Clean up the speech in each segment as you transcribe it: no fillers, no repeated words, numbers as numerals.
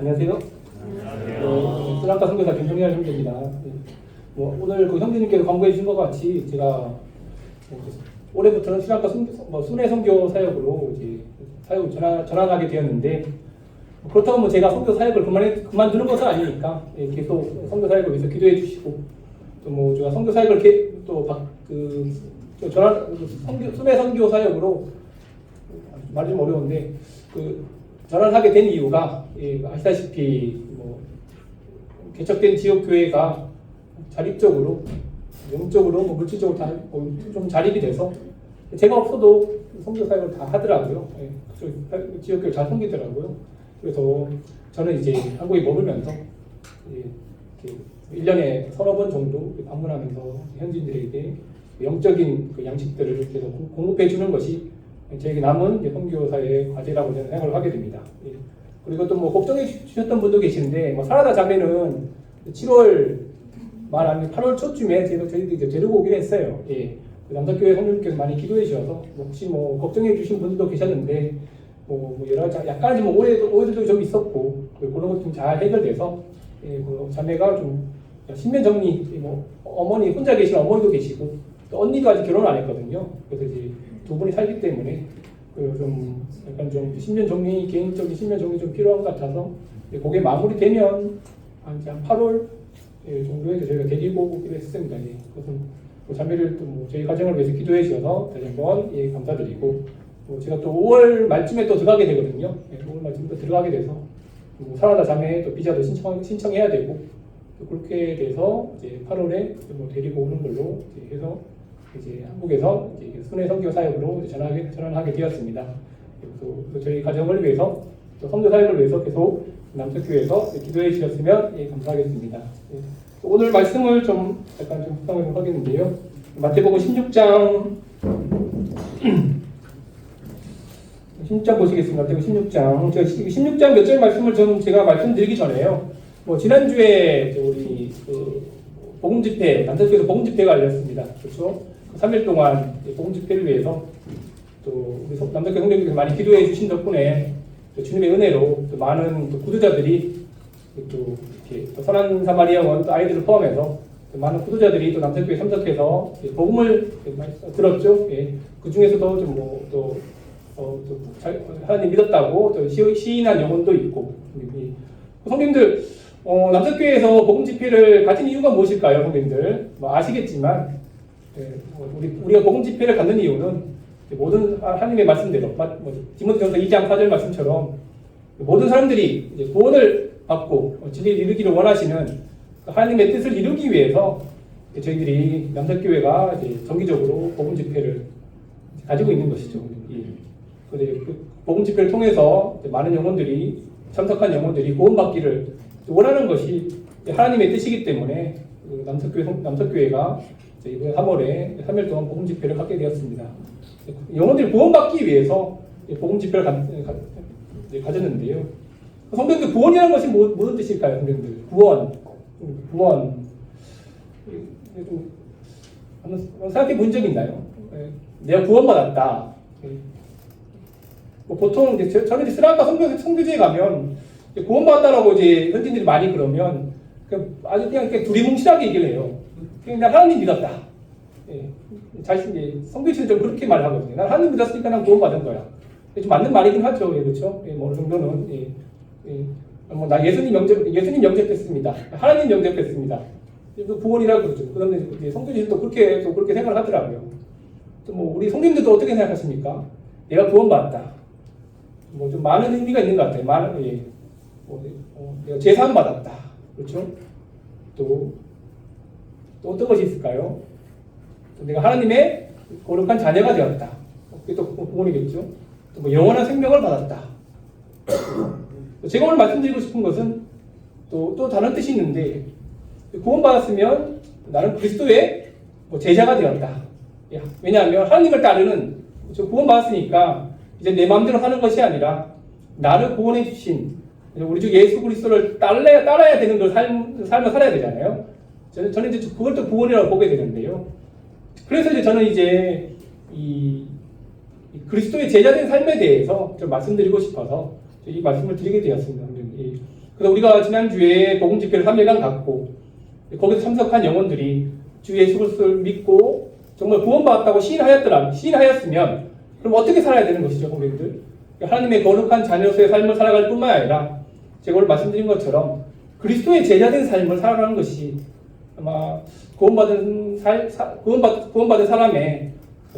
안녕하세요. 스랑카 선교사 김성렬 형제입니다. 오늘 그 형제님께서 광고해 주신 것 같이 제가 올해부터는 스랑카 순회 선교 사역으로 이제 사역을 전환하게 되었는데, 그렇다고 제가 선교 사역을 그만두는 것은 아니니까 계속 선교 사역을 위해서 기도해 주시고, 또 제가 선교 사역을 순회 선교 사역으로 말이 좀 어려운데 전환하게 된 이유가 아시다시피 개척된 지역 교회가 자립적으로, 영적으로, 물질적으로 다 좀 자립이 돼서 제가 없어도 선교 사역을 다 하더라고요. 지역 교회 잘 섬기더라고요. 그래서 저는 이제 한국에 머물면서 1년에 서너 번 정도 방문하면서 현지인들에게 영적인 그 양식들을 계속 공급해 주는 것이 저에게 남은 선교사의 과제라고 저는 생각을 하게 됩니다. 그리고 또 걱정해 주셨던 분도 계시는데, 사라다 자매는 7월 말 아니면 8월 초쯤에 저희들이 데리고 오기로 했어요. 남사교회 성도님께서 많이 기도해 주셔서 혹시 걱정해 주신 분들도 계셨는데, 여러 가지 약간 좀 오해들도 좀 있었고, 그런 것 좀 잘 해결돼서 자매가 좀 신변 정리, 어머니 혼자 계신 어머니도 계시고 또 언니도 아직 결혼 안 했거든요. 그래서 이제 두 분이 살기 때문에 좀 약간 좀 신변 정리, 개인적인 신변 정리 좀 필요한 것 같아서 그게 마무리되면 한 8월 정도에 저희가 데리고 오기로 했습니다. 그래서 자매를 또 저희 가정을 위해서 기도해 주셔서 다시 한번 감사드리고, 제가 또 5월 말쯤에 또 들어가게 되거든요. 5월 말쯤에 또 들어가게 돼서 사라다 자매 또 비자도 신청해야 되고, 또 그렇게 돼서 이제 8월에 데리고 오는 걸로 해서 이제 한국에서 이제 순회 선교 사역으로 전환하게 되었습니다. 그래서 저희 가정을 위해서 또 선교 사역을 위해서 계속 남석교회에서 기도해 주셨으면 감사하겠습니다. 오늘 말씀을 좀 약간 좀 구성을 하겠는데요. 마태복음 16장 16장 보시겠습니다. 마태복음 16장. 16장 몇 절 말씀을 제가 말씀드리기 전에요. 지난주에 우리 복음 집회, 남석교회에서 복음 집회가 열렸습니다. 그렇죠? 3일 동안 복음 집회를 위해서 또 우리 남석교회 성도님께서 많이 기도해 주신 덕분에 주님의 은혜로 또 많은 구도자들이 또 이렇게 선한 사마리아원 또 아이들을 포함해서 많은 구도자들이 또 남석교회에 참석해서 복음을 들었죠. 그 중에서도 좀 하나님 믿었다고 또 시인한 영혼도 있고, 성도님들 남석교회에서 복음 집회를 가진 이유가 무엇일까요, 성도님들? 아시겠지만 우리가 복음 집회를 갖는 이유는 모든 하나님의 말씀대로 디모데전서 2장 4절 말씀처럼 모든 사람들이 이제 구원을 받고 진리를 이루기를 원하시는 하나님의 뜻을 이루기 위해서 저희들이 남석교회가 이제 정기적으로 복음 집회를 가지고 있는 것이죠. 그런데 복음 집회를 통해서 많은 영혼들이, 참석한 영혼들이 구원받기를 원하는 것이 하나님의 뜻이기 때문에 남석교회가 이번 3월에 3일 동안 복음 집회를 갖게 되었습니다. 영혼들이 구원받기 위해서 복음 집회를 가졌는데요. 성도님들, 구원이라는 것이 무슨 뜻일까요, 성도님들? 구원. 한번 생각해 본 적 있나요? 내가 구원받았다. 보통 저는 스랑카 선교지에 가면 구원받았다라고 현지인들이 많이 그러면 아주 그냥 두리뭉실하게 얘기를 해요. 그냥 하나님 믿었다. 성교지는 좀 그렇게 말하거든요. 난 하나님 믿었으니까 난 구원받은 거야. 좀 맞는 말이긴 하죠. 그렇죠? 어느 정도는. 나 예수님 영접했습니다. 하나님 영접했습니다. 구원이라고 그러죠. 그 다음에 성교지는 또 그렇게 생각을 하더라고요. 또 우리 성도님들도 어떻게 생각하십니까? 내가 구원받았다. 좀 많은 의미가 있는 것 같아요. 내가 제사함 받았다. 그렇죠? 또 어떤 것이 있을까요? 내가 하나님의 거룩한 자녀가 되었다. 그게 또 구원이겠죠? 또 영원한 생명을 받았다. 제가 오늘 말씀드리고 싶은 것은 또 다른 뜻이 있는데, 구원받았으면 나는 그리스도의 제자가 되었다. 왜냐하면 하나님을 따르는, 구원받았으니까 이제 내 마음대로 하는 것이 아니라 나를 구원해 주신 우리 주 예수 그리스도를 따라야 되는 걸 삶을 살아야 되잖아요. 저는 이제 그걸 또 구원이라고 보게 되는데요. 그래서 저는 이 그리스도의 제자된 삶에 대해서 좀 말씀드리고 싶어서 이 말씀을 드리게 되었습니다. 그래서 우리가 지난주에 복음 집회를 3일간 갔고 거기서 참석한 영혼들이 주 예수 그리스도를 믿고 정말 구원받았다고 시인하였으면 그럼 어떻게 살아야 되는 것이죠, 성도님들? 하나님의 거룩한 자녀로서의 삶을 살아갈 뿐만 아니라 제가 오늘 말씀드린 것처럼 그리스도의 제자된 삶을 살아가는 것이 아마 구원받은 사람의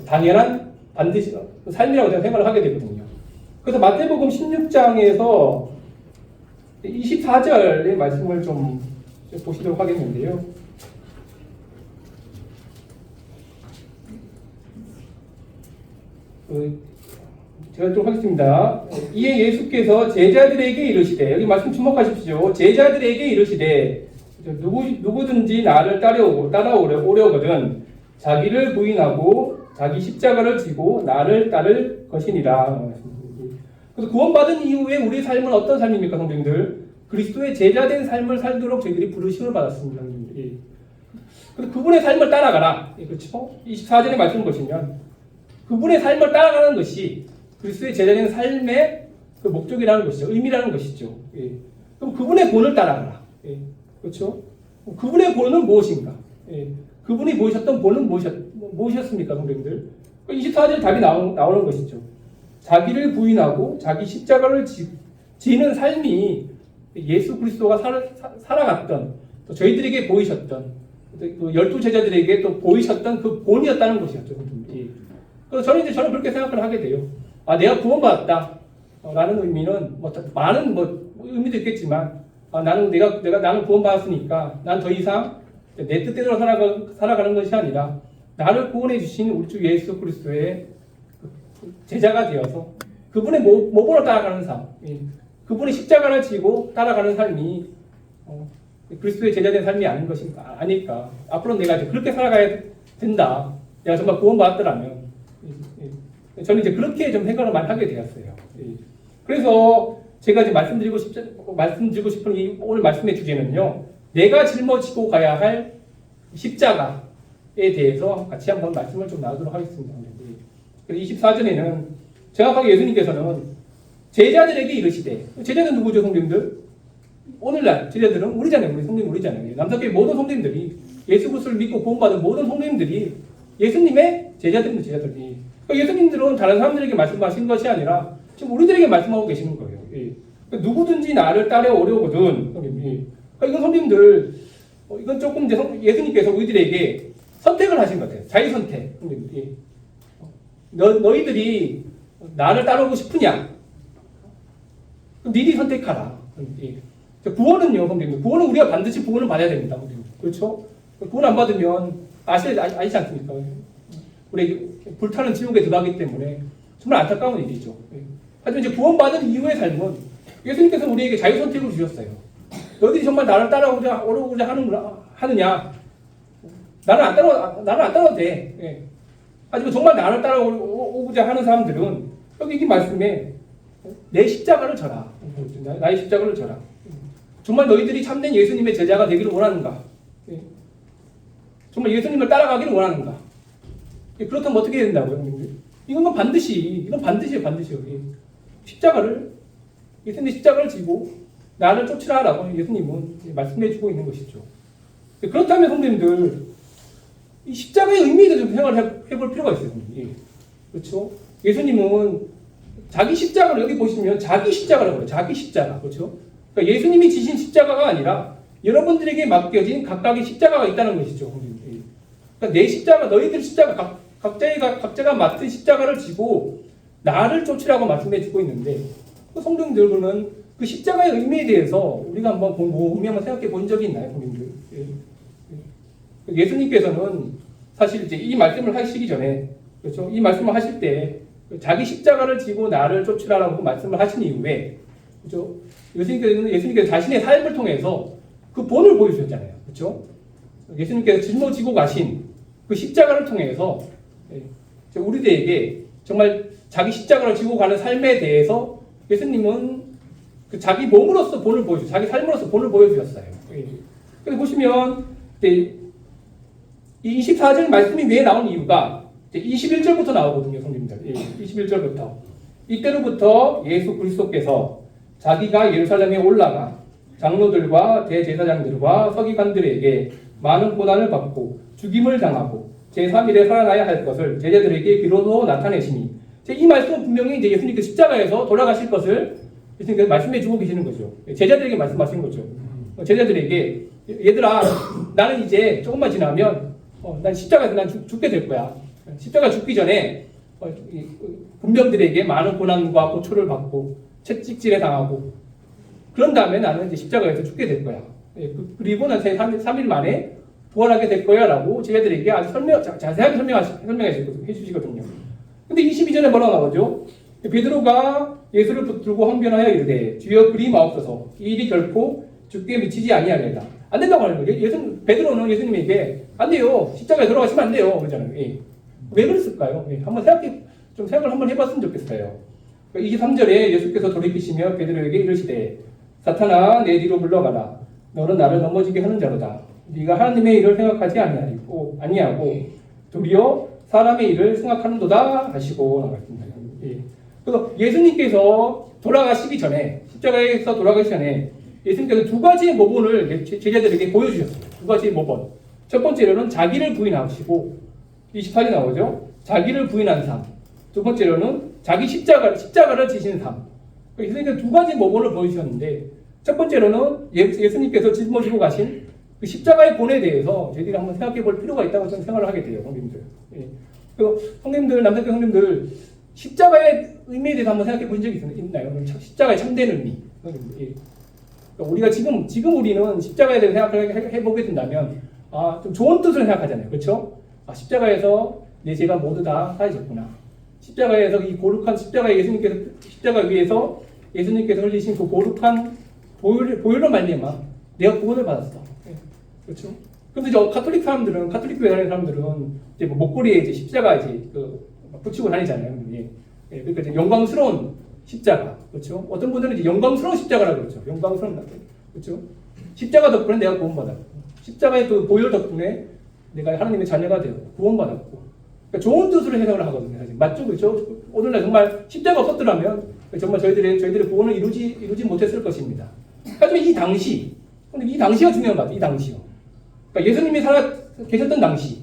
당연한 반드시 삶이라고 제가 생각을 하게 되거든요. 그래서 마태복음 16장에서 24절의 말씀을 좀 보시도록 하겠는데요. 제가 좀 하겠습니다. 이에 예수께서 제자들에게 이르시되, 여기 말씀 주목하십시오. 제자들에게 이르시되 누구든지 나를 따라오려거든 자기를 부인하고 자기 십자가를 지고 나를 따를 것이니라. 그래서 구원받은 이후에 우리의 삶은 어떤 삶입니까, 성도님들? 그리스도의 제자된 삶을 살도록 저희들이 부르심을 받았습니다. 그래서 그분의 삶을 따라가라. 그렇죠? 24절의 말씀을 보시면 그분의 삶을 따라가는 것이 그리스도의 제자된 삶의 그 목적이라는 것이죠. 의미라는 것이죠. 그럼 그분의 본을 따라가라. 그렇죠? 그분의 본은 무엇인가? 그분이 보이셨던 본은 무엇이었습니까, 성도님들? 24절 답이 나오는 것이죠. 자기를 부인하고 자기 십자가를 지는 삶이 예수 그리스도가 살아갔던, 또 저희들에게 보이셨던, 또 12 제자들에게 또 보이셨던 그 본이었다는 것이었죠. 그래서 저는 그렇게 생각을 하게 돼요. 내가 구원받았다 라는 의미는 많은 의미도 있겠지만, 나는 구원받았으니까 난 더 이상 내 뜻대로 살아가는 것이 아니라 나를 구원해 주신 우리 주 예수 그리스도의 제자가 되어서 그분의 모범을 따라가는 삶, 그분의 십자가를 지고 따라가는 삶이 그리스도의 제자된 삶이 아닐까. 앞으로 내가 이제 그렇게 살아가야 된다. 내가 정말 구원받았더라면 저는 이제 그렇게 좀 생각을 많이 하게 되었어요. 그래서 제가 이제 말씀드리고 싶은 이 오늘 말씀의 주제는요, 내가 짊어지고 가야 할 십자가에 대해서 같이 한번 말씀을 좀 나누도록 하겠습니다. 24절에는 정확하게 예수님께서는 제자들에게 이르시되, 제자는 누구죠, 성도님들? 오늘날 제자들은 우리잖아요. 우리 성도님 우리잖아요. 남사교회 모든 성도님들이 예수 그리스도를 믿고 구원받은 모든 성도님들이 예수님의 제자들입니다. 제자들이. 그러니까 예수님들은 다른 사람들에게 말씀하신 것이 아니라 지금 우리들에게 말씀하고 계시는 거예요. 그러니까 누구든지 나를 따라오려거든. 그러니까 이건 성도님들, 이건 조금 이제 예수님께서 우리들에게 선택을 하신 것 같아요. 자기 선택. 너희들이 나를 따라오고 싶으냐? 그럼 니들이 선택하라. 구원은요, 성도님들. 구원은 우리가 반드시 구원을 받아야 됩니다. 성도님들. 그렇죠? 구원 안 받으면 아시지 않습니까? 우리 불타는 지옥에 들어가기 때문에 정말 안타까운 일이죠. 하지만 이제 구원받은 이후의 삶은 예수님께서 우리에게 자유 선택을 주셨어요. 너희들이 정말 나를 따라오고자 하느냐? 나는 안 따라와도 돼. 하지만 정말 나를 따라오고자 하는 사람들은 여기 이 말씀에 내 십자가를 져라. 나의 십자가를 져라. 정말 너희들이 참된 예수님의 제자가 되기를 원하는가? 정말 예수님을 따라가기를 원하는가? 그렇다면 어떻게 해야 된다고요? 이건 반드시요. 예수님의 십자가를 지고 나를 쫓으라라고 예수님은 말씀해주고 있는 것이죠. 그렇다면 성도님들, 이 십자가의 의미도 좀 생각을 해볼 필요가 있어요. 그렇죠? 예수님은 자기 십자가를 여기 보시면 자기 십자가라고 해요. 자기 십자가. 그렇죠? 그러니까 예수님이 지신 십자가가 아니라 여러분들에게 맡겨진 각각의 십자가가 있다는 것이죠. 그러니까 내 십자가, 너희들 십자가, 각자가 맡은 십자가를 지고 나를 쫓으라고 말씀해주고 있는데, 성도님들은 그 십자가의 의미에 대해서 우리가 한번 곰곰이 한번 생각해 본 적이 있나요, 성도님들? 예수님께서는 사실 이제 이 말씀을 하시기 전에, 그렇죠? 이 말씀을 하실 때 자기 십자가를 지고 나를 쫓으라고 말씀을 하신 이후에, 그렇죠? 예수님께서 자신의 삶을 통해서 그 본을 보여주셨잖아요, 그렇죠? 예수님께서 짊어지고 가신 그 십자가를 통해서 우리들에게 정말 자기 십자가를 지고 가는 삶에 대해서 예수님은 그 자기 몸으로서 본을 보여주셨어요. 자기 삶으로서 본을 보여주셨어요. 그래서 보시면 이 24절 말씀이 왜 나온 이유가 21절부터 나오거든요, 성도님들. 21절부터. 이때로부터 예수 그리스도께서 자기가 예루살렘에 올라가 장로들과 대제사장들과 서기관들에게 많은 고난을 받고 죽임을 당하고 제3일에 살아나야 할 것을 제자들에게 비로소 나타내시니, 이 말씀은 분명히 이제 예수님께서 십자가에서 돌아가실 것을 예수님께서 말씀해 주고 계시는 거죠. 제자들에게 말씀하신 거죠. 제자들에게, 얘들아, 나는 이제 조금만 지나면 난 십자가에서 난 죽게 될 거야. 십자가 죽기 전에 군병들에게 많은 고난과 고초를 받고 채찍질에 당하고, 그런 다음에 나는 이제 십자가에서 죽게 될 거야. 그리고 난 3일 만에 부활하게 될 거야 라고 제자들에게 아주 자세하게 설명해 주시거든요. 근데 22절에 뭐라고 나오죠? 베드로가 예수를 붙들고 항변하여 이르되 주여 그리 마옵소서, 이 일이 결코 죽게 미치지 아니하리이다. 안 된다고 하는 거예요. 베드로는 예수님에게 안 돼요, 십자가에 들어가시면 안 돼요 그러잖아요. 왜 그랬을까요? 한번 생각을 한번 해봤으면 좋겠어요. 23절에 예수께서 돌이키시며 베드로에게 이르시되 사탄아 내 뒤로 물러가라, 너는 나를 넘어지게 하는 자로다. 네가 하나님의 일을 생각하지 아니하고 도리어 사람의 일을 생각하는도다 하시고 나왔습니다. 그래서 예수님께서 돌아가시기 전에, 십자가에서 돌아가시기 전에 예수님께서 두 가지의 모본을 제자들에게 보여주셨어요. 두 가지의 모본. 첫 번째로는 자기를 부인하시고, 28이 나오죠. 자기를 부인한 삶. 두 번째로는 자기 십자가를 지신 삶. 예수님께서 두 가지 모본을 보여주셨는데, 첫 번째로는 예수님께서 짊어지고 가신 그 십자가의 본에 대해서 저희들이 한번 생각해 볼 필요가 있다고 저는 생각을 하게 돼요, 성님들. 그리고 성님들, 남자들 성님들, 십자가의 의미에 대해서 한번 생각해 본 적이 있나요? 십자가의 참된 의미. 그러니까 우리가 지금 우리는 십자가에 대해서 생각을 해보게 된다면, 좀 좋은 뜻으로 생각하잖아요. 그렇죠? 십자가에서 내 죄가 모두 다 사해졌구나. 십자가에서 이 고룩한 십자가 위에서 예수님께서 흘리신 그 고룩한 보혈로 말미암아 내가 구원을 받았어. 그렇죠? 근데 카톨릭 교회 다니는 사람들은 이제 목걸이에 이제 십자가 붙이고 다니잖아요. 그러니까 이제 영광스러운 십자가, 그렇죠? 어떤 분들은 이제 영광스러운 십자가라고 그러죠. 영광스러운, 그렇죠? 십자가 덕분에 내가 구원받았고, 십자가의 그 보혈 덕분에 내가 하나님의 자녀가 되었고 구원받았고, 그러니까 좋은 뜻으로 해석을 하거든요. 사실. 맞죠, 그렇죠? 오늘날 정말 십자가 없었더라면 정말 저희들의 구원을 이루지 못했을 것입니다. 하지만 이 당시가 중요한 것 같아요. 이 당시요. 그러니까 예수님이 계셨던 당시,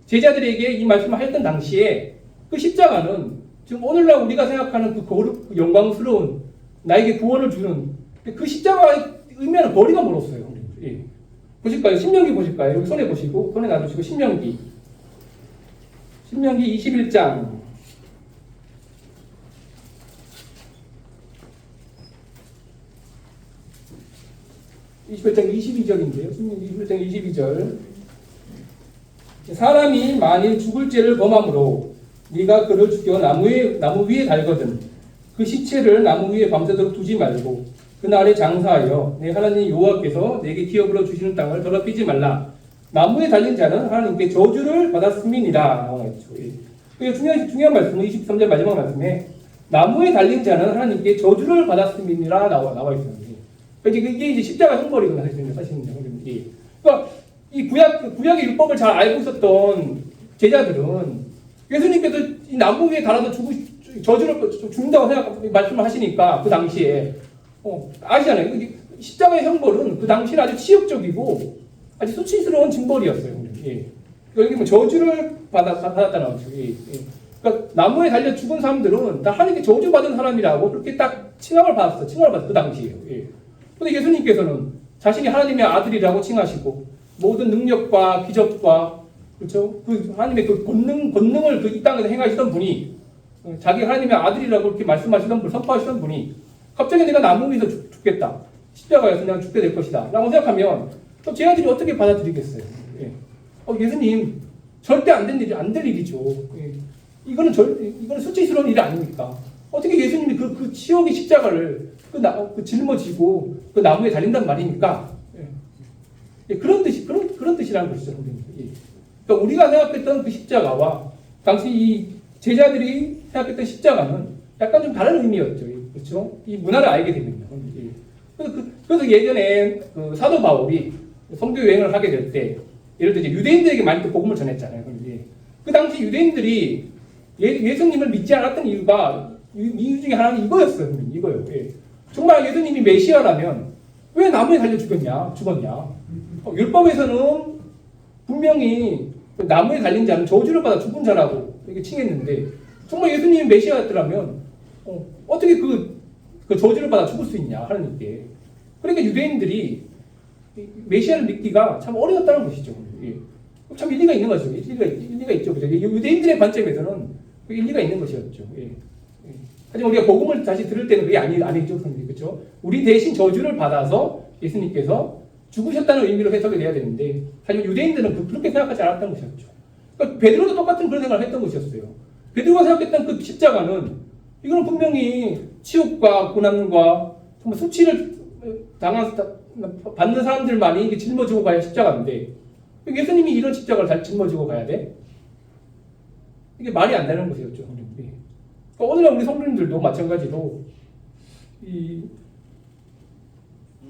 제자들에게 이 말씀을 하셨던 당시에 그 십자가는 지금 오늘날 우리가 생각하는 그 영광스러운 나에게 구원을 주는 그 십자가의 의미하는 거리가 멀었어요. 보실까요? 신명기 보실까요? 여기 손에 놔두시고 신명기 21장 22절인데요. 신명기 21장 22절. 사람이 만일 죽을 죄를 범함으로 네가 그를 죽여 나무 위에 달거든 그 시체를 나무 위에 밤새도록 두지 말고 그날에 장사하여 내 하나님 여호와께서 내게 기업으로 주시는 땅을 더럽히지 말라. 나무에 달린 자는 하나님께 저주를 받았음이니라. 나와 있죠. 이게 중요한 말씀은 23절 마지막 말씀에 나무에 달린 자는 하나님께 저주를 받았음이니라 나와 있어요. 그러니까 이게 이제 십자가 형벌이거든요. 사실은. 그러니까 이 구약의 율법을 잘 알고 있었던 제자들은 예수님께서 이 나무 위에 달아서 저주를 죽는다고 말씀을 하시니까 그 당시에 아시잖아요. 십자가의 형벌은 그 당시에 아주 치욕적이고 아주 수치스러운 징벌이었어요. 여기 뭐 저주를 받았다는 거죠. 그러니까 나무에 달려 죽은 사람들은 다 하나님께 저주받은 사람이라고 그렇게 딱 칭함을 받았어. 그 당시에요. 근데 예수님께서는 자신이 하나님의 아들이라고 칭하시고 모든 능력과 기적과 그렇죠? 그 하나님의 그 권능을 이 땅에서 행하시던 분이 자기 하나님의 아들이라고 그렇게 말씀하시던 분, 선포하시던 분이 갑자기 내가 나무 위에서 죽겠다. 십자가에서 내가 죽게 될 것이다. 라고 생각하면 또 제자들이 어떻게 받아들이겠어요? 예수님 절대 안 될 일이죠. 이거는 수치스러운 일이 아닙니까? 어떻게 예수님이 그 치욕의 십자가를 짊어지고 그 나무에 달린단 말입니까? 그런 뜻이라는 것이죠. 그러니까 우리가 생각했던 그 십자가와 당시 이 제자들이 생각했던 십자가는 약간 좀 다른 의미였죠. 그렇죠? 이 문화를 알게 됩니다. 그래서 예전에 그 사도 바울이 선교 여행을 하게 될 때, 예를 들어 유대인들에게 많이 또 복음을 전했잖아요. 그 당시 유대인들이 예수님을 믿지 않았던 이유 중에 하나는 이거였어요. 이거요. 정말 예수님이 메시아라면 왜 나무에 달려 죽었냐? 율법에서는 분명히 나무에 달린 자는 저주를 받아 죽은 자라고 이렇게 칭했는데 정말 예수님이 메시아였더라면 어떻게 그 저주를 받아 죽을 수 있냐 하나님께. 그러니까 유대인들이 메시아를 믿기가 참 어려웠다는 것이죠. 예. 참 일리가 있는 거죠. 일리가 있죠. 그죠? 유대인들의 관점에서는 일리가 있는 것이었죠. 예. 하지만 우리가 복음을 다시 들을 때는 그게 아니죠. 그렇죠? 우리 대신 저주를 받아서 예수님께서 죽으셨다는 의미로 해석이 돼야 되는데 하지만 유대인들은 그렇게 생각하지 않았던 것이었죠. 그러니까 베드로도 똑같은 그런 생각을 했던 것이었어요. 베드로가 생각했던 그 십자가는 이거는 분명히 치욕과 고난과 정말 수치를 받는 사람들만이 짊어지고 가야 십자가인데 예수님이 이런 십자가를 잘 짊어지고 가야 돼? 이게 말이 안 되는 것이었죠. 그러니까 오늘날 우리 성도님들도 마찬가지로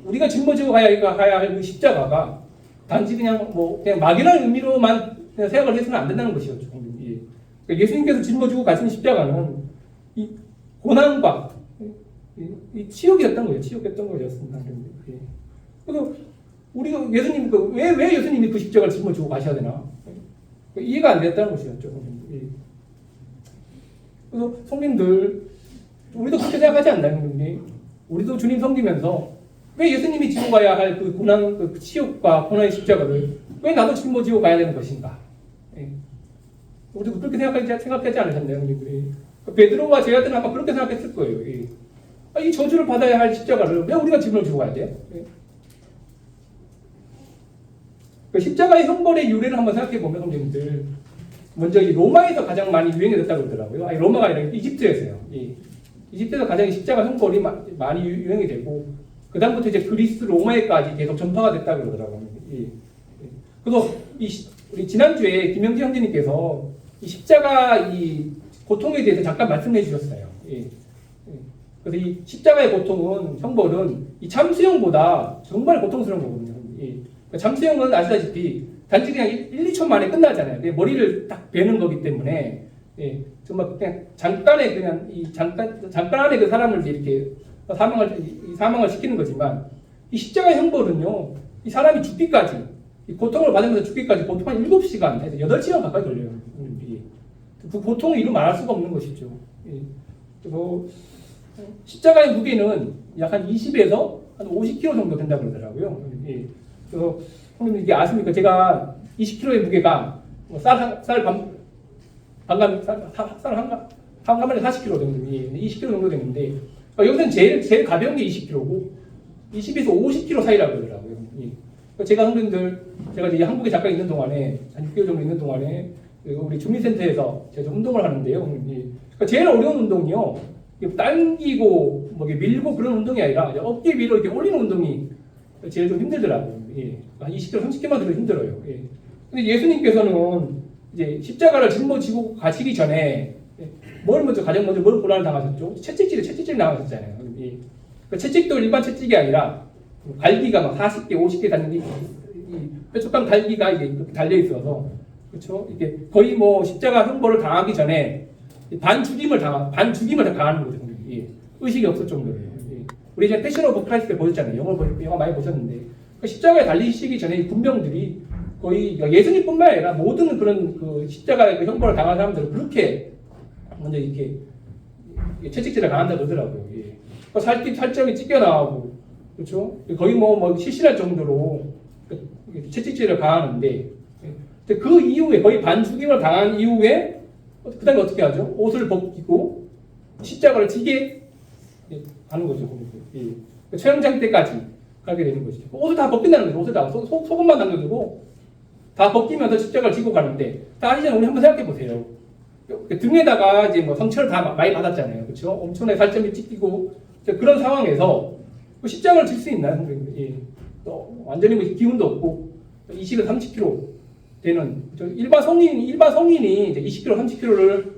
우리가 짊어지고 가야 할 그 십자가가 단지 그냥 막연한 의미로만 그냥 생각을 해서는 안 된다는 것이었죠. 그러니까 예수님께서 짊어지고 가신 십자가는 이 고난과 이 치욕이었던 거예요. 치욕했던 거였습니다. 그래서 우리가 예수님 왜 예수님이 그 십자가를 짊어지고 가셔야 되나 이해가 안 됐다는 것이었죠. 그래서 성님들 우리도 그렇게 생각하지 않나요? 우리도 주님 섬기면서 왜 예수님이 지고 가야 할 그 고난, 그 치욕과 고난의 십자가를 왜 나도 짊어지고 가야 되는 것인가? 우리도 그렇게 생각하지 않으셨나요? 베드로와 제자들은 아마 그렇게 생각했을 거예요. 이 저주를 받아야 할 십자가를 왜 우리가 짊어지고 가야 돼요? 그 십자가의 형벌의 유래를 한번 생각해 보면 선생님들 먼저 이 로마에서 가장 많이 유행했다고 그러더라고요. 아니 로마가 아니라 이집트에서요. 이집트에서 가장 십자가 형벌이 많이 유행이 되고 그 다음부터 이제 그리스 로마에까지 계속 전파가 됐다고 그러더라고요. 그래서 우리 지난주에 김영지 형제님께서 이 십자가 이 고통에 대해서 잠깐 말씀해 주셨어요. 그래서 이 십자가의 고통은 형벌은 이 참수형보다 정말 고통스러운 거거든요. 참수형은 아시다시피 단지 그냥 1, 2초 만에 끝나잖아요. 머리를 딱 베는 거기 때문에 정말 그냥 잠깐에 그냥 잠깐 안에 그 사람을 이렇게 사망을 시키는 거지만 이 십자가 형벌은요. 이 사람이 죽기까지 이 고통을 받으면서 죽기까지 보통 한 7시간, 8시간 가까이 걸려요. 그 고통을 이루 말할 수가 없는 것이죠. 그리고 십자가의 무게는 약 한 20에서 한 50kg 정도 된다고 그러더라고요. 그래서 형님 이게 아십니까? 제가 20kg의 무게가 쌀 한 가마에 40kg 정도, 20kg 정도 되는데 여기서는 제일 가벼운 게 20kg고 20에서 50kg 사이라고 그러더라고요. 제가 형님들 제가 이제 한국에 잠깐 있는 동안에 한 6개월 정도 있는 동안에 우리 주민센터에서 제가 운동을 하는데요. 그러니까 제일 어려운 운동이요. 당기고 밀고 그런 운동이 아니라 어깨 위로 이렇게 올리는 운동이 제일 좀 힘들더라고요. 한 20kg, 30kg만 들어도 힘들어요. 근데 예수님께서는 이제 십자가를 짊어지고 가시기 전에 가장 먼저 뭘 고난을 당하셨죠? 채찍질 당하셨잖아요. 그 채찍도 일반 채찍이 아니라 갈기가 막 40개, 50개 달린 이 뾰족한 갈기가 이게 이렇게 달려 있어서 그렇죠? 이게 거의 십자가 형벌을 당하기 전에 반죽임을 당하는 거죠. 의식이 없을 정도예요. 우리 이제 패션 오브 크라이스트 때 보셨잖아요. 영화 많이 보셨는데 그 십자가에 달리시기 전에 이 군병들이 거의 예수님뿐만 아니라 모든 그런 그 십자가의 그 형벌을 당한 사람들은 그렇게 먼저 이렇게 채찍질을 당한다 그러더라고요. 살점이 찢겨 나오고 그렇죠? 거의 실실할 정도로 채찍질을 가하는데 그 이후에 거의 반죽임을 당한 이후에 그 다음에 어떻게 하죠? 옷을 벗기고 십자가를 지게 하는 거죠. 촬영장 때까지 가게 되는 것이죠. 옷을 다 벗긴다는 거죠. 옷을 다 속옷만 남겨두고 다 벗기면서 십자가를 지고 가는데 다 아시잖아요. 우리 한번 생각해 보세요. 등에다가 이제 상처를 다 많이 받았잖아요. 그렇죠? 엄청나게 살점이 찢기고 그런 상황에서 십자가를 질 수 있나요? 완전히 기운도 없고 20에서 30kg 되는 일반 성인이 이제 20kg, 30kg를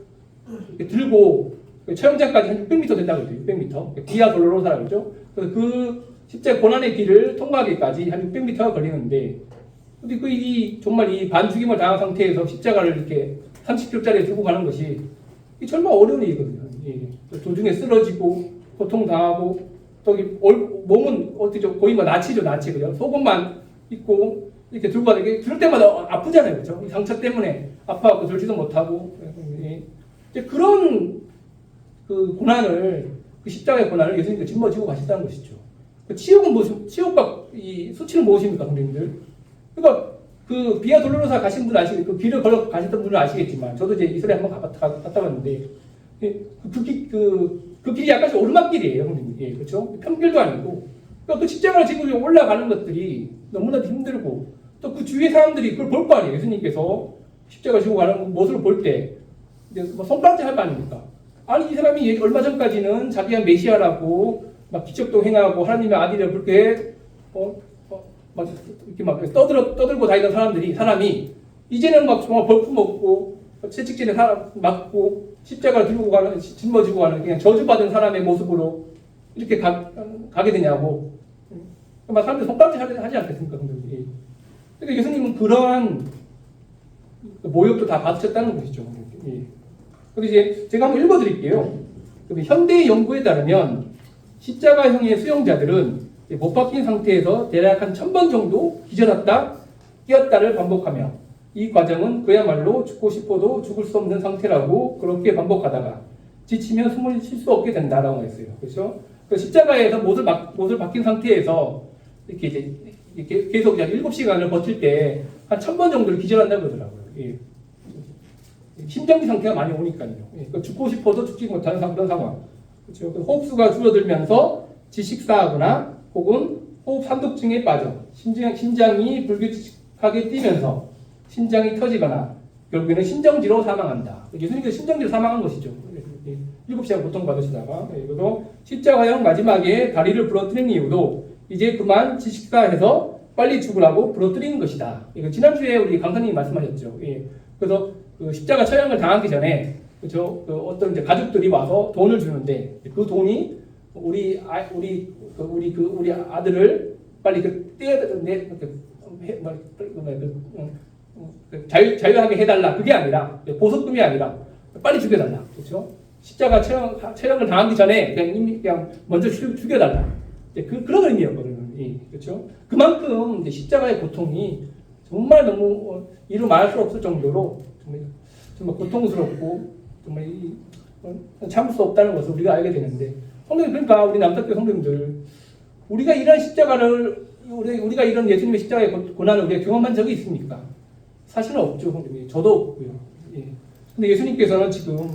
들고 촬영장까지 한 600m 된다고 그래요. 600m. 비아 돌로로사라고 그러죠. 그래서 그 십자가 고난의 길을 통과하기까지 한 600m가 걸리는데 근데 정말 이 반죽임을 당한 상태에서 십자가를 이렇게 30kg짜리 들고 가는 것이 정말 어려운 일이거든요. 도중에 쓰러지고 고통당하고 몸은 어떻게 거의 뭐 나치죠, 나치. 그죠? 속옷만 입고 이렇게 들고 가는 게 들을 때마다 아프잖아요. 그죠? 이 상처 때문에 아파갖고 들지도 못하고. 이제 그런 그 고난을, 그 십자가의 고난을 예수님께서 짊어지고 가셨다는 것이죠. 그 치욕은 무슨, 치욕과 이 수치는 무엇입니까, 선생님들? 그러니까 그 비아 돌로로사 가신 분 아시겠, 그 길을 걸어 가셨던 분은 아시겠지만, 저도 이제 이스라엘 한번 갔다 왔는데, 그 길이 약간씩 오르막길이에요, 선생님. 예, 그렇죠? 평길도 아니고. 그러니까 그 십자가를 지고 올라가는 것들이 너무나도 힘들고, 또 그 주위의 사람들이 그걸 볼 거 아니에요, 예수님께서 십자가 지고 가는 모습을 볼 때, 이제 뭐 손가락질 할 거 아닙니까? 아니, 이 사람이 얼마 전까지는 자기가 메시아라고, 막 기적도 행하고, 하나님의 아들이라 그렇게, 막 이렇게 막 떠들고 다니던 사람이, 이제는 막 정말 벌품없고, 채찍질에 맞고, 십자가를 들고 가는, 짊어지고 가는 그냥 저주받은 사람의 모습으로 이렇게 가게 되냐고. 막 사람들이 손가락질 하지 않겠습니까? 그러니까 예수님은 그러한 모욕도 다 받으셨다는 것이죠. 그래서 이제 제가 한번 읽어드릴게요. 현대의 연구에 따르면 십자가형의 수용자들은 못 박힌 상태에서 대략 한 1000번 정도 기절했다, 끼었다를 반복하며 이 과정은 그야말로 죽고 싶어도 죽을 수 없는 상태라고 그렇게 반복하다가 지치면 숨을 쉴 수 없게 된다라고 했어요. 그렇죠? 십자가에서 못을 박힌 상태에서 이렇게 계속 7시간을 버틸 때 한 1000번 정도를 기절한다고 그러더라고요. 예. 심정지 상태가 많이 오니까요. 예. 죽고 싶어도 죽지 못하는 그런 상황. 그렇죠? 호흡수가 줄어들면서 지식사하거나 혹은 호흡 산독증에 빠져 심장이 불규칙하게 뛰면서 심장이 터지거나 결국에는 심정지로 사망한다. 예수님께서 심정지로 사망한 것이죠. 7시간 고통받으시다가. 그래서 십자가형 마지막에 다리를 부러뜨린 이유도 이제 그만 지식사해서 빨리 죽으라고 부러뜨리는 것이다. 지난주에 우리 강사님이 말씀하셨죠. 그래서 그 십자가 처형을 당하기 전에, 그렇죠? 어떤 이제 가족들이 와서 돈을 주는데 그 돈이 우리 아들을 빨리 자유하게 해달라. 그게 아니라 보석금이 아니라 빨리 죽여달라. 그렇죠? 십자가 처형을 당하기 전에 그냥 먼저 죽여달라. 그런 의미였거든요. 그렇죠? 그만큼 이제 십자가의 고통이 정말 너무 이루 말할 수 없을 정도로 정말 고통스럽고 정말 참을 수 없다는 것을 우리가 알게 되는데, 성도님, 그러니까 우리 남사교 성도님들, 우리가 이런 십자가를 우리가 이런 예수님의 십자가의 고난을 우리가 경험한 적이 있습니까? 사실은 없죠, 성도님. 저도 없고요. 근데 예수님께서는 지금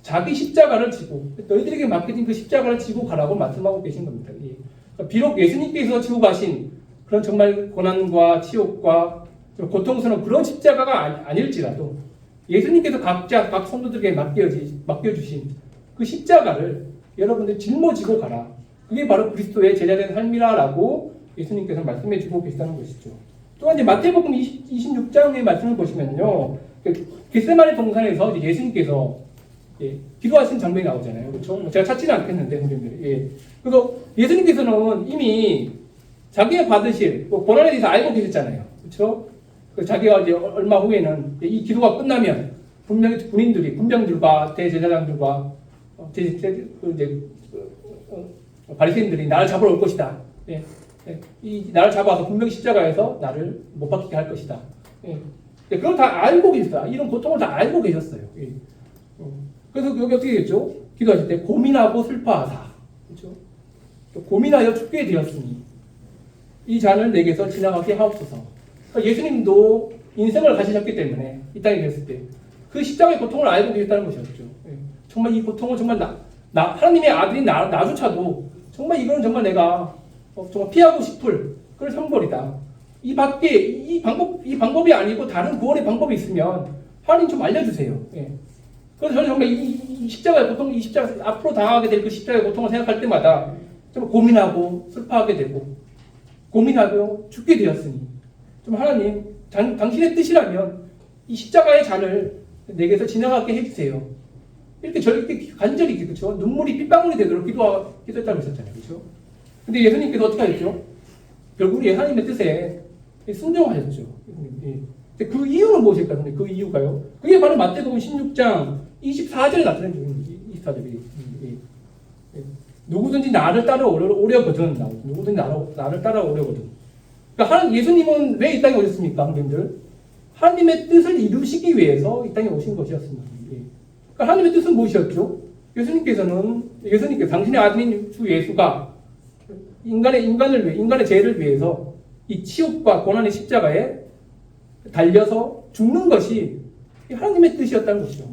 자기 십자가를 지고 너희들에게 맡겨진 그 십자가를 지고 가라고 말씀하고 계신 겁니다. 비록 예수님께서 지고 가신 그런 정말 고난과 치욕과 고통스러운 그런 십자가가 아닐지라도 예수님께서 각 성도들에게 맡겨주신 그 십자가를 여러분들 짊어지고 가라. 그게 바로 그리스도의 제자된 삶이라라고 예수님께서 말씀해 주고 계시다는 것이죠. 또한 이제 마태복음 26장의 말씀을 보시면요, 겟세마네 동산에서 이제 예수님께서 기도하신 장면이 나오잖아요. 그렇죠? 제가 찾지는 않겠는데, 선생님들. 그래서 예수님께서는 이미 자기가 받으실 고난에 대해서 알고 계셨잖아요. 그렇죠? 자기가 이제 얼마 후에는 이 기도가 끝나면 분명히 군병들과 대제사장들과 바리새인들이 나를 잡으러 올 것이다. 이 나를 잡아서 분명히 십자가에서 나를 못 박히게 할 것이다. 그걸 다 알고 계셨어요. 이런 고통을 다 알고 계셨어요. 그래서 여기 어떻게 됐죠? 기도하실 때 고민하고 슬퍼하사, 그렇죠? 고민하여 죽게 되었으니 이 잔을 내게서 지나가게 하옵소서. 그러니까 예수님도 인생을 가지셨기 때문에 이 땅에 계셨을 때 그 십자가의 고통을 알고 계셨다는 것이었죠. 정말 이 고통은 정말 하나님의 아들인 나조차도 정말 이건 정말 내가 정말 피하고 싶을 그런 선벌이다. 이 밖에 이 방법이 아니고 다른 구원의 방법이 있으면 하나님 좀 알려주세요. 그래서 저는 정말 이 십자가의 고통, 이 십자가 앞으로 당하게 될 그 십자가의 고통을 생각할 때마다 좀 고민하고 슬퍼하게 되고 고민하고 죽게 되었으니 좀 하나님 당신의 뜻이라면 이 십자가의 잔을 내게서 지나가게 해주세요. 이렇게 저렇게 간절히, 그렇죠? 눈물이 핏방울이 되도록 기도했다고 했었잖아요. 그렇죠? 근데 예수님께서 어떻게 하셨죠? 결국 하나님의 뜻에 순종하셨죠. 그 이유는 무엇일까요? 그 이유가요? 그게 바로 마태복음 16장 24절에 나타낸 중입니다. 24절이. 누구든지 나를 따라오려거든. 누구든지 나를 따라오려거든. 그러니까 예수님은 왜 이 땅에 오셨습니까, 형님들? 하나님의 뜻을 이루시기 위해서 이 땅에 오신 것이었습니다. 그러니까 하나님의 뜻은 무엇이었죠? 예수님께서 당신의 아들인 주 예수가 인간의 죄를 위해서 이 치욕과 고난의 십자가에 달려서 죽는 것이 하나님의 뜻이었다는 것이죠.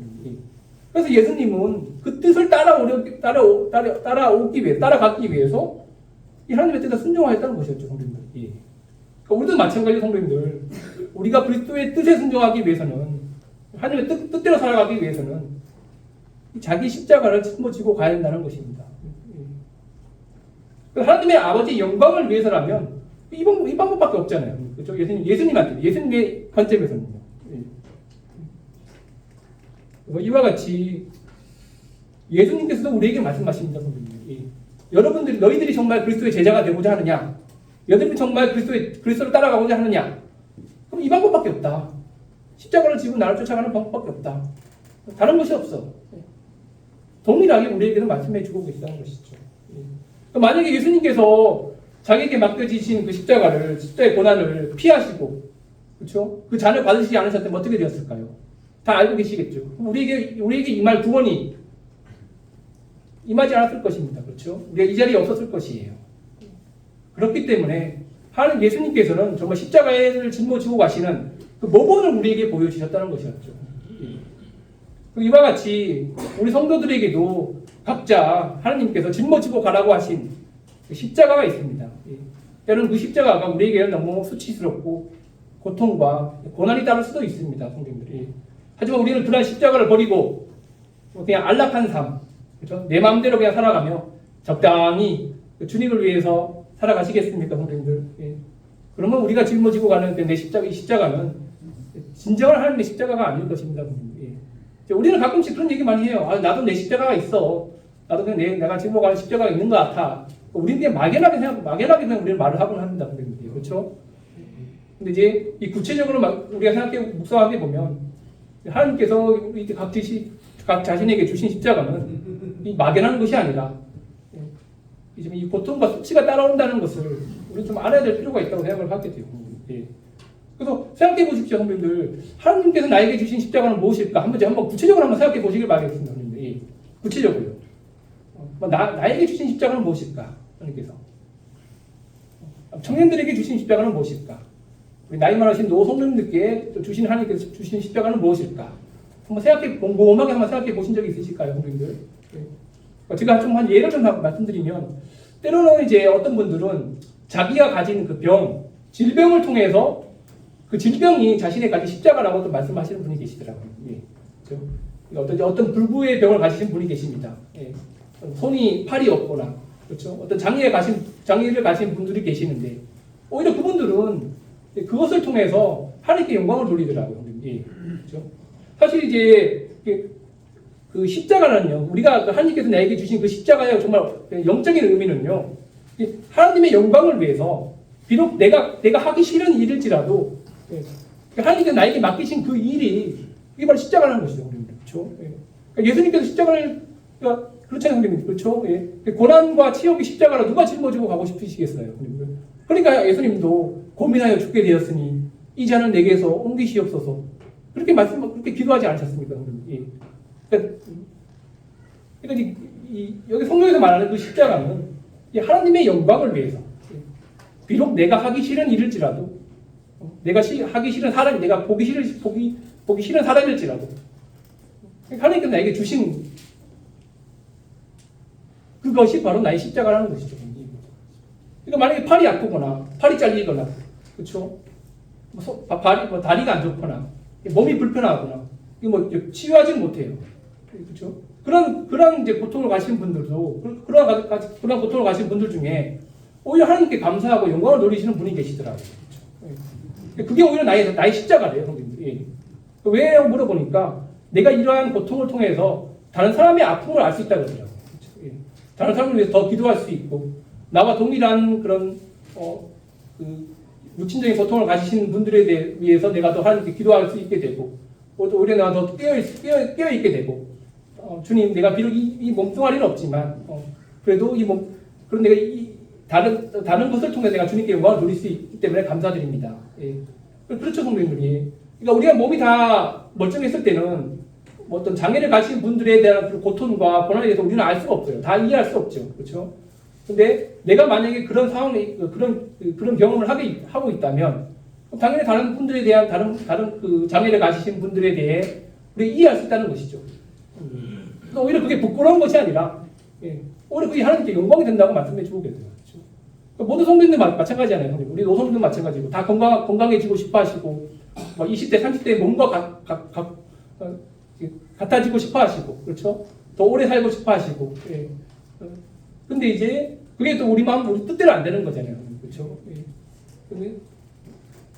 그래서 예수님은 그 뜻을 따라가기 위해서 이 하나님의 뜻에 순종하였다는 것이었죠, 성도님들. 그러니까 우리도 마찬가지로 성도님들, 우리가 그리스도의 뜻에 순종하기 위해서는, 하나님의 뜻대로 살아가기 위해서는 자기 십자가를 짊어지고 가야 한다는 것입니다. 하나님의 아버지 영광을 위해서라면 이 방법밖에 없잖아요. 그렇죠? 예수님의 관점에서는요. 이와 같이 예수님께서도 우리에게 말씀하십니다. 너희들이 정말 그리스도의 제자가 되고자 하느냐? 너희들이 정말 그리스도를 따라가고자 하느냐? 그럼 이 방법밖에 없다. 십자가를 지고 나를 쫓아가는 방법밖에 없다. 다른 것이 없어. 동일하게 우리에게는 말씀해 주고 계시다는 것이죠. 만약에 예수님께서 자기에게 맡겨지신 그 십자가의 고난을 피하시고, 그렇죠? 그 잔을 받으시지 않으셨다면 어떻게 되었을까요? 다 알고 계시겠죠. 우리에게 임할 구원이 임하지 않았을 것입니다. 그렇죠? 우리가 이 자리에 없었을 것이에요. 그렇기 때문에 하나님 예수님께서는 정말 십자가를 짊어지고 가시는 그 모범을 우리에게 보여주셨다는 것이었죠. 이와 같이 우리 성도들에게도 각자 하나님께서 짊어지고 가라고 하신 십자가가 있습니다. 때로는 그 십자가가 우리에게는 너무 수치스럽고 고통과 고난이 따를 수도 있습니다. 성도님들이. 하지만 우리는 그런 십자가를 버리고 그냥 안락한 삶, 그렇죠? 내 마음대로 그냥 살아가며 적당히 주님을 위해서 살아가시겠습니까, 성도님들? 그러면 우리가 짊어지고 가는 이 십자가는 진정한 하나님의 십자가가 아닐 것입니다, 성도님들. 우리는 가끔씩 그런 얘기 많이 해요. 나도 내 십자가가 있어. 나도 그냥 내가 짊어지고 가는 십자가가 있는 것 같아. 우리는 그냥 막연하게 그냥 우리는 말을 하곤 합니다, 성도님들. 그렇죠? 근데 이제 이 구체적으로 우리가 묵상하게 보면 하나님께서 이렇게 각 자신에게 주신 십자가는 이 막연한 것이 아니라 이 고통과 수치가 따라온다는 것을 우리 좀 알아야 될 필요가 있다고 생각을 하게 돼요. 그래서 생각해 보십시오, 성도님들. 하나님께서 나에게 주신 십자가는 무엇일까? 한번 구체적으로 한번 생각해 보시길 바라겠습니다, 성도님들. 구체적으로요. 나에게 주신 십자가는 무엇일까? 하나님께서. 청년들에게 주신 십자가는 무엇일까? 우리 나이 많으신 노성님들께 하나님께서 주신 십자가는 무엇일까? 한번 곰곰하게 한번 생각해 보신 적이 있으실까요, 성도님들? 제가 한 예를 좀 말씀드리면, 때로는 이제 어떤 분들은 자기가 가진 그 질병을 통해서 그 질병이 자신의 가진 십자가라고 또 말씀하시는 분이 계시더라고요. 그렇죠? 어떤 불구의 병을 가지신 분이 계십니다. 팔이 없거나, 그렇죠? 어떤 장애를 가진 분들이 계시는데, 오히려 그분들은 그것을 통해서 하나님께 영광을 돌리더라고요. 그렇죠? 사실 이제 그 십자가는요, 우리가 하나님께서 나에게 주신 그 십자가의 정말 영적인 의미는요, 하나님의 영광을 위해서 비록 내가 하기 싫은 일일지라도 하나님께서 나에게 맡기신 그 일이 이게 바로 십자가라는 것이죠. 그렇죠? 예수님께서 십자가를 그렇잖아요, 형님. 그렇죠? 고난과 치욕의 십자가를 누가 짊어지고 가고 싶으시겠어요? 그러니까 예수님도 고민하여 죽게 되었으니 이 잔을 내게서 옮기시옵소서. 그렇게 기도하지 않으셨습니까? 그러니까 여기 성경에서 말하는 그 십자가는 하나님의 영광을 위해서, 비록 내가 하기 싫은 일일지라도, 내가 하기 싫은 사람, 내가 보기 싫은 사람일지라도, 하나님께서 나에게 주신 그것이 바로 나의 십자가라는 것이죠. 그러니까 만약에 팔이 아프거나, 팔이 잘리거나, 그렇죠? 다리가 안 좋거나, 몸이 불편하거나, 치유하지 못해요. 그렇죠? 그런 이제 고통을 가시는 분들도, 그런 고통을 가시는 분들 중에 오히려 하나님께 감사하고 영광을 돌리시는 분이 계시더라고요. 그렇죠? 그게 오히려 나의 십자가래요, 성도님들. 왜 물어보니까 내가 이러한 고통을 통해서 다른 사람의 아픔을 알 수 있다고 그러더라고요. 그렇죠? 다른 사람을 위해서 더 기도할 수 있고, 나와 동일한 그런 육신적인 고통을 가지신 분들에 위해서 내가 더 하나님께 기도할 수 있게 되고, 또 오히려 내가 더 깨어있게 되고, 주님, 내가 비록 이 몸뚱아리는 없지만 그래도 그런 내가 다른 것을 통해 내가 주님께 영광을 돌릴 수 있기 때문에 감사드립니다. 예. 그렇죠, 성도님들이. 그러니까 우리가 몸이 다 멀쩡했을 때는 뭐 어떤 장애를 가진 분들에 대한 그 고통과 고난에 대해서 우리는 알 수가 없어요. 다 이해할 수 없죠. 그렇죠? 근데 내가 만약에 그런 상황에, 그런 경험을 하고 있다면, 당연히 다른 분들에 대한, 다른 그 장애를 가지신 분들에 대해 우리가 이해할 수 있다는 것이죠. 그러니까 오히려 그게 부끄러운 것이 아니라, 예, 오히려 그게 하나님께 영광이 된다고 말씀해 주고 계세요. 그렇죠? 그러니까 모든 성도님들 마찬가지잖아요. 우리 노성도도 마찬가지고, 다 건강해지고 싶어 하시고, 20대, 30대 몸과 같아지고 싶어 하시고, 그렇죠? 더 오래 살고 싶어 하시고, 예. 근데 이제, 그게 또 우리 뜻대로 안 되는 거잖아요. 그렇죠? 예.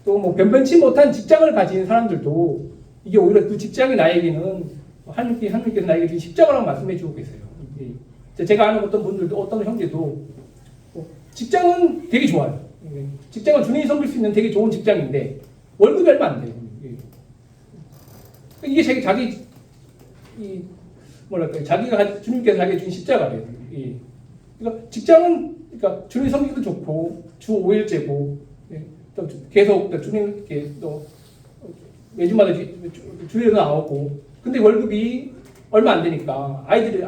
또 뭐 변변치 못한 직장을 가진 사람들도 이게 오히려 그 직장이 나에게는 하나님께서 나에게 준 십자가라고 말씀해 주고 계세요. 예. 제가 아는 어떤 분들도, 어떤 형제도 직장은 되게 좋아요. 예. 직장은 주님이 섬길 수 있는 되게 좋은 직장인데 월급이 얼마 안 돼요. 예. 이게 자기가 주님께서 자기가 준 십자가래요. 예. 그러니까 직장은 주님 섬기기도 좋고 주 5일제고 예. 또 계속 주님께 또 매주마다 주일에 나오고 근데 월급이 얼마 안 되니까 아이들이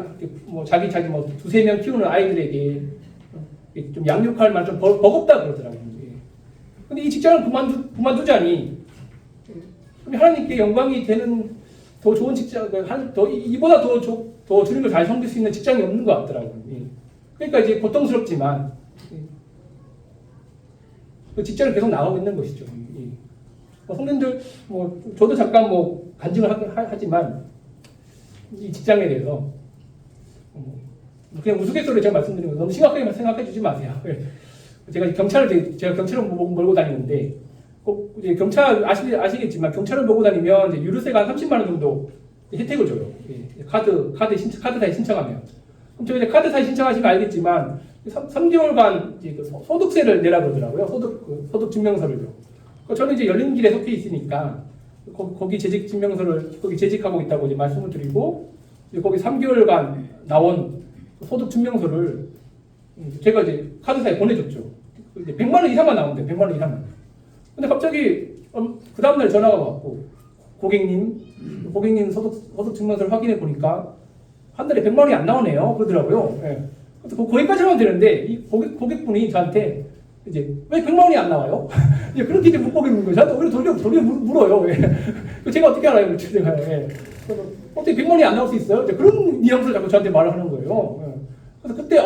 뭐 자기 뭐 두세 명 키우는 아이들에게 좀 양육할 만 좀 버겁다 그러더라고요. 예. 근데 이 직장을 그만두자니 하나님께 영광이 되는 더 좋은 직장, 이보다 더 주님을 잘 섬길 수 있는 직장이 없는 것 같더라고요. 예. 그러니까 이제 고통스럽지만, 그 직장을 계속 나가고 있는 것이죠. 예. 성도님들, 저도 잠깐 간증을 하지만, 이 직장에 대해서, 그냥 우스갯소리로 제가 말씀드리는 거 너무 심각하게 생각해 주지 마세요. 예. 제가 경찰을 몰고 다니는데, 꼭 이제 경찰 아시겠지만 경찰을 보고 다니면 이제 유류세가 한 30만 원 정도 혜택을 줘요. 예. 카드사에 신청하면. 그럼 저희 이제 카드사에 신청하시면 알겠지만 3개월간 이제 그 소득세를 내라 그러더라고요. 소득 증명서를요. 저는 이제 열린길에 속해 있으니까 거기 재직 증명서를 거기 재직하고 있다고 이제 말씀을 드리고 이제 거기 3개월간 나온 소득 증명서를 제가 이제 카드사에 보내줬죠. 이제 100만 원 이상만 나오는데 100만 원 이상만. 근데 갑자기 그 다음날 전화가 왔고 고객님 소득 증명서를 확인해 보니까 한 달에 100만 원이 안 나오네요 그러더라고요. 예. 그래서 거기까지 하면 되는데 이 고객분이 저한테 이제 왜 100만 원이 안 나와요? 이제 그렇게 이제 묻고 있는 거예요. 저한테 오히려 돌려 물어요. 예. 제가 어떻게 알아요? 제가 예. 어떻게 100만 원이 안 나올 수 있어요? 이제 그런 뉘앙스를 자꾸 저한테 말을 하는 거예요. 예. 그래서 그때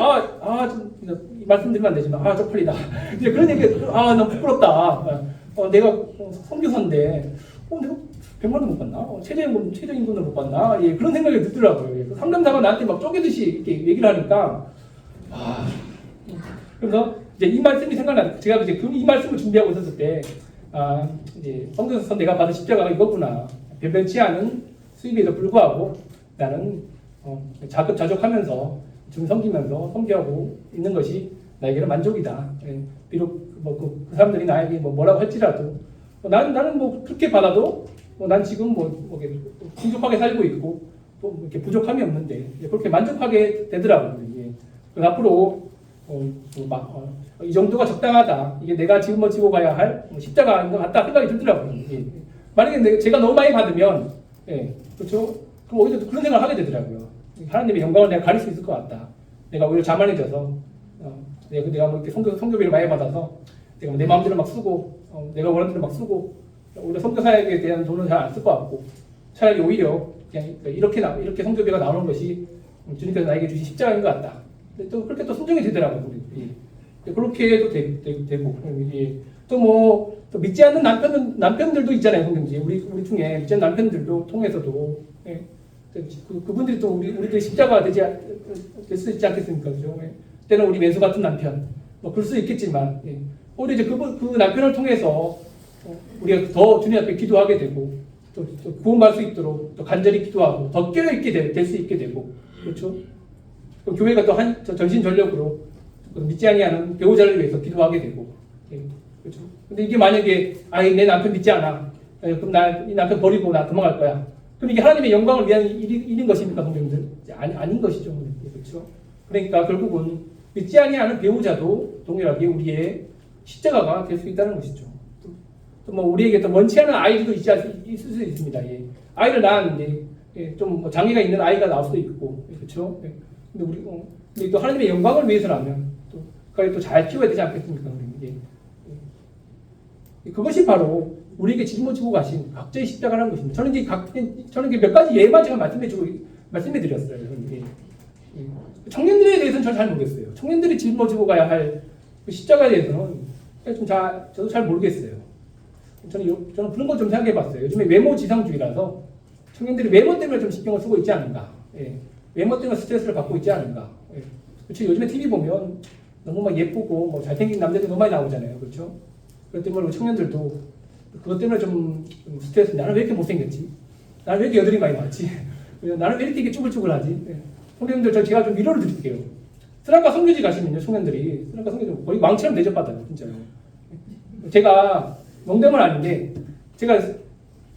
말씀드리면 안 되지만 쪽팔리다. 이제 그런 얘기 너무 부끄럽다. 내가 선교사인데 내가 100만 원 못 받나? 최저임금을 못 받나? 예, 그런 생각이 들더라고요. 예. 상담사가 나한테 막 쪼개듯이 이렇게 얘기를 하니까 그래서 이제 이 말씀이 생각나. 제가 이제 이 말씀을 준비하고 있었을 때 이제 선교사서 내가 받은 십자가가 이거구나. 변변치 않은 수입에도 불구하고 나는 자급자족하면서 좀 섬기하고 있는 것이 나에게는 만족이다. 예. 비록 그 사람들이 나에게 뭐라고 할지라도 나는 그렇게 받아도 난 지금 풍족하게 살고 있고 이렇게 부족함이 없는데 그렇게 만족하게 되더라고요. 예. 그래서 앞으로 이 정도가 적당하다. 이게 내가 지금 지고 가야 할 십자가인 것 같다 생각이 들더라고요. 예. 만약에 제가 너무 많이 받으면 그렇죠? 그럼 오히려 그런 생각을 하게 되더라고요. 하나님의 영광을 내가 가릴 수 있을 것 같다. 내가 오히려 자만해져서 내가 이렇게 성교비를 많이 받아서 내가 내 마음대로 막 쓰고 내가 원하는 대로 막 쓰고 오히려 선교사에게 대한 돈은 잘 안 쓸 것 같고 차라리 오히려 그냥 이렇게 성교비가 나오는 것이 주님께서 나에게 주신 십자가인 것 같다. 또 그렇게 또 순종이 되더라고요. 그렇게 또 되고 또 믿지 않는 남편들도 있잖아요. 우리 중에 믿지 않는 남편들도 통해서도 그분들이 또 우리들의 십자가가 될 수 있지 않겠습니까? 그죠? 때는 우리 매수 같은 남편 그럴 수 있겠지만 오히려 이제 그 남편을 통해서 우리가 더 주님 앞에 기도하게 되고 또 구원받을 수 있도록 또 간절히 기도하고 더 깨어있게 될 수 있게 되고 그렇죠? 교회가 또 전신전력으로 믿지 아니하는 배우자를 위해서 기도하게 되고 그렇죠? 근데 이게 만약에 내 남편 믿지 않아 그럼 이 남편 버리고 나 도망갈 거야. 그럼 이게 하나님의 영광을 위한 일인 것입니까, 성도님들? 아닌 것이죠. 그렇죠? 그러니까 결국은 믿지 아니하는 배우자도 동일하게 우리의 십자가가 될 수 있다는 것이죠. 또 뭐 우리에게 또 원치 않은 아이들도 있을 수 있습니다. 예. 아이를 낳았는데 예, 좀뭐 장애가 있는 아이가 나올 수도 있고, 그렇죠? 예. 근데 우리 또 하나님의 영광을 위해서라면 또 그걸 또 잘 키워야 되지 않겠습니까? 우리 예. 예. 그것이 바로 우리에게 짊어지고 가신 각자의 십자가라는 것입니다. 저는 이제 몇 가지 예만 제가 말씀해 드렸어요. 예. 예. 청년들에 대해서는 저는 잘 모르겠어요. 청년들이 짊어지고 가야 할 그 십자가에 대해서는 저도 잘 모르겠어요. 저는 그런 걸 좀 생각해 봤어요. 요즘에 외모 지상주의라서 청년들이 외모 때문에 좀 신경을 쓰고 있지 않은가. 예. 외모 때문에 스트레스를 받고 있지 않은가. 예. 그렇죠. 요즘에 TV 보면 너무 막 예쁘고 뭐 잘생긴 남자들이 너무 많이 나오잖아요. 그렇죠. 그것 때문에 우리 청년들도 그것 때문에 좀 스트레스, 나는 왜 이렇게 못생겼지? 나는 왜 이렇게 여드름이 많이 나왔지? 나는 왜 이렇게 쭈글쭈글하지? 예. 청년들 제가 좀 위로를 드릴게요. 스랑과 성교지 가시면요, 청년들이 스랑과 성교지 거의 왕처럼 대접받아요, 진짜로. 제가 농담은 아닌데 제가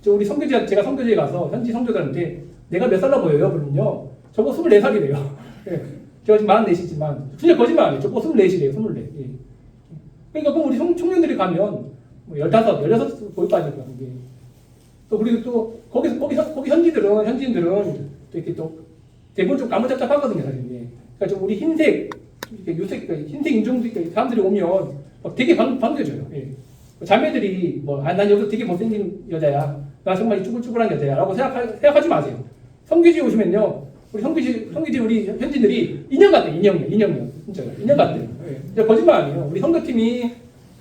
성교지에 가서 현지 성도들한테 내가 몇 살나 보여요? 그러면요, 저거 24살이래요. 예. 제가 지금 44이지만 진짜 거짓말 아니에요. 저거 24이래요, 24. 예. 그러니까 그럼 우리 청년들이 가면 뭐 15, 16 거기 빠질 거예요. 또 그리고 또 거기 현지인들은 또 이렇게 또 대부분 좀 까무잡잡하거든요, 사실. 그러니까 좀 우리 흰색 인종들 사람들이 오면 막 되게 반겨줘요. 예. 자매들이 난 여기서 되게 못생긴 여자야, 나 정말 쭈글쭈글한 여자야라고 생각하지 마세요. 성교지 오시면요, 우리 성교지 우리 현지인들이 인형 같아요. 인형이요. 진짜요. 인형 같아요. 예. 거짓말 아니에요. 우리 성교팀이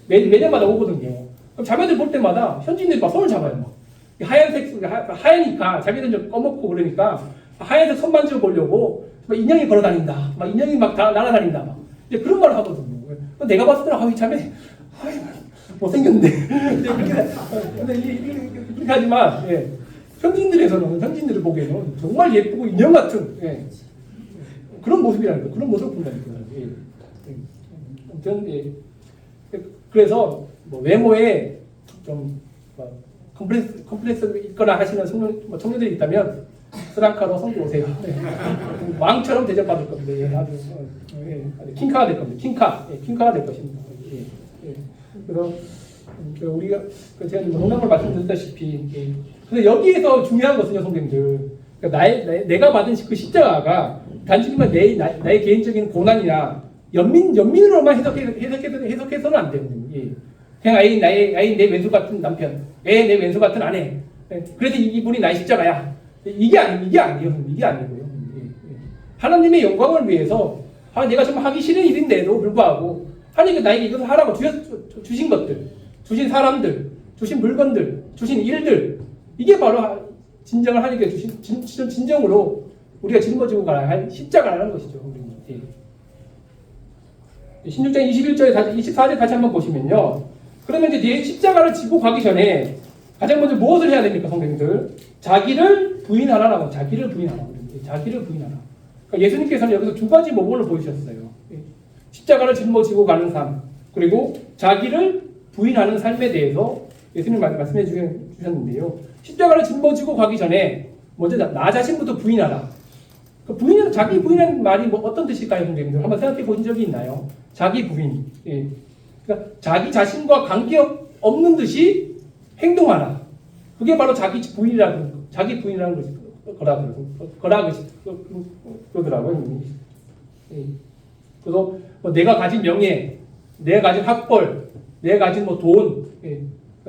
매년마다 오거든요. 그럼 자매들 볼 때마다 현지인들이 막 손을 잡아요. 막. 하얘니까 자기들은 좀 꺼먹고 그러니까 하얀색 손 만지고 보려고 막 인형이 걸어다닌다. 막 인형이 막 다 날아다닌다. 막. 이제 그런 말을 하거든요. 내가 봤을 때는 이 자매 못생겼는데. 그렇게 하지만 예. 현지인들을 보기에는 정말 예쁘고 인형 같은 예. 그런 모습이라는 거예요. 그런 모습을 본다니까. 예. 아무튼 예. 그래서 외모에 좀 컴플렉스 있거나 하시는 청년들이 있다면 스랑카로 성교 오세요. 네. 왕처럼 대접받을 겁니다. 예, 아주 킹카가 될 겁니다. 킹카가 될 것입니다. 예, 예. 그래서 우리가 제가 농담을 말씀드렸다시피, 예. 근데 여기에서 중요한 것은요, 선생님들. 그러니까 내가 받은 그 십자가가 단순히만 나의 개인적인 고난이나 연민으로만 해석해서는 안 돼요. 예. 그냥 아이 내 왼손 같은 남편, 내 왼손 같은 아내. 그래서 이분이 나의 십자가야. 이게 아니고요. 하나님의 영광을 위해서 내가 정말 하기 싫은 일인데도 불구하고 하나님이 나에게 이것을 하라고 주신 것들, 주신 사람들, 주신 물건들, 주신 일들, 이게 바로 진정을 하나님께 주신 진정으로 우리가 짊어지고 가야 할 십자가라는 것이죠. 16장 21절에 24절 다시 한번 보시면요. 그러면 이제 내 십자가를 지고 가기 전에 가장 먼저 무엇을 해야 됩니까, 선생님들? 자기를 부인하라라고. 자기를 부인하라. 그러니까 예수님께서는 여기서 두 가지 모범을 보여주셨어요. 십자가를 짊어지고 가는 삶, 그리고 자기를 부인하는 삶에 대해서 예수님 말씀해 주셨는데요. 십자가를 짊어지고 가기 전에 먼저 나 자신부터 부인하라. 그 자기 부인하는 말이 어떤 뜻일까요, 선생님들? 한번 생각해 보신 적이 있나요? 자기 부인. 예. 그러니까 자기 자신과 관계 없는 듯이 행동하라. 그게 바로 자기 부인이라는 거라고요. 그래서 내가 가진 명예, 내가 가진 학벌, 내가 가진 돈, 예.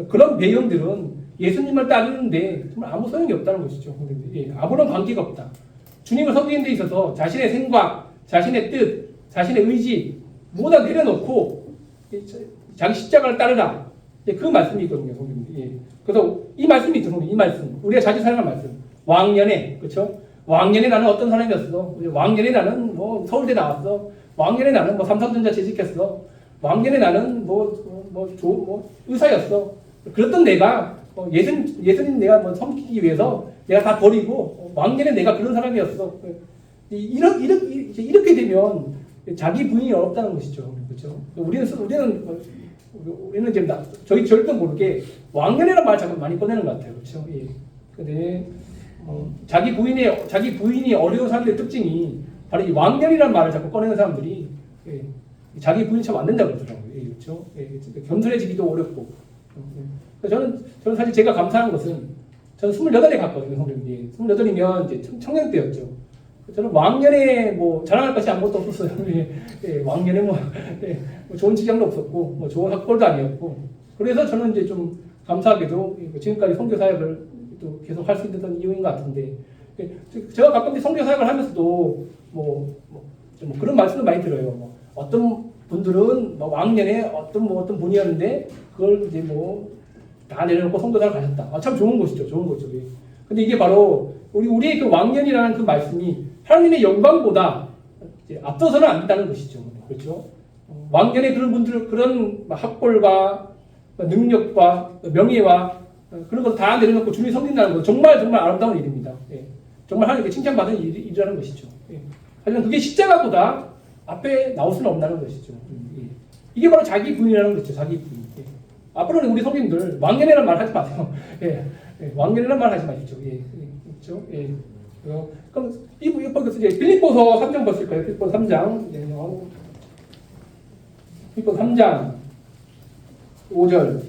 그런 배경들은 예수님을 따르는데 정말 아무 소용이 없다는 것이죠. 예. 아무런 관계가 없다. 주님을 섬기는 데 있어서 자신의 생각, 자신의 뜻, 자신의 의지 모두 다 내려놓고 자기 십자가를 따르라. 예, 그 말씀이거든요, 선생님. 예. 그래서 이 말씀이 있죠, 선생님. 이 말씀. 우리가 자주 사용할 말씀. 왕년에, 그렇죠? 왕년에 나는 어떤 사람이었어? 왕년에 나는 서울대 나왔어. 왕년에 나는 삼성전자 재직했어. 왕년에 나는 의사였어. 그랬던 내가 예수님 내가 섬기기 위해서 내가 다 버리고 왕년에 내가 그런 사람이었어. 이렇게 되면 자기 부인이 어렵다는 것이죠. 그렇죠? 우리는 지금 저희 절대 모르게 왕년이라는 말 자꾸 많이 꺼내는 것 같아요. 그렇죠? 예. 근데 자기 부인이 어려운 사람들의 특징이 바로 이 왕년이라는 말을 자꾸 꺼내는 사람들이 예, 자기 부인이 참 안 된다고 그러더라고요. 예, 그렇죠? 예, 겸손해지기도 어렵고. 저는 사실 제가 감사한 것은 저는 28에 갔거든요, 선생님. 28이면 이제 청년 때였죠. 저는 왕년에 뭐 자랑할 것이 아무것도 없었어요. 예, 예, 왕년에 예, 뭐 좋은 직장도 없었고, 뭐 좋은 학벌도 아니었고. 그래서 저는 이제 좀 감사하게도 지금까지 선교 사역을 또 계속 할 수 있었던 이유인 것 같은데, 예, 제가 가끔 선교 사역을 하면서도 좀 그런 말씀을 많이 들어요. 뭐 어떤 분들은 뭐 왕년에 어떤 분이었는데 그걸 이제 뭐 다 내려놓고 선교사를 가셨다. 아, 참 좋은 것이죠. 좋은 거죠. 예. 근데 이게 바로 우리의 그 왕년이라는 그 말씀이 하나님의 영광보다 앞서서는 안 된다는 것이죠. 그렇죠? 왕년에 그런 분들 그런 학벌과 능력과 명예와 그런 걸 다 내려놓고 주님 섬긴다는 거 정말 아름다운 일입니다. 예. 정말 하나님께 칭찬받은 일이라는 것이죠. 예. 하지만 그게 십자가보다 앞에 나올 수는 없다는 것이죠. 예. 이게 바로 자기 부인이라는 것이죠. 자기 부인. 예. 앞으로는 우리 성인들 왕년이라는 말 하지 마세요. 예. 예. 왕년이라는 말 하지 마십시오. 예. 그렇죠? 예. 그럼 이제 빌립보서 3장 보실까요? 빌립보서 3장. 예. 빌립보서 3장 5절.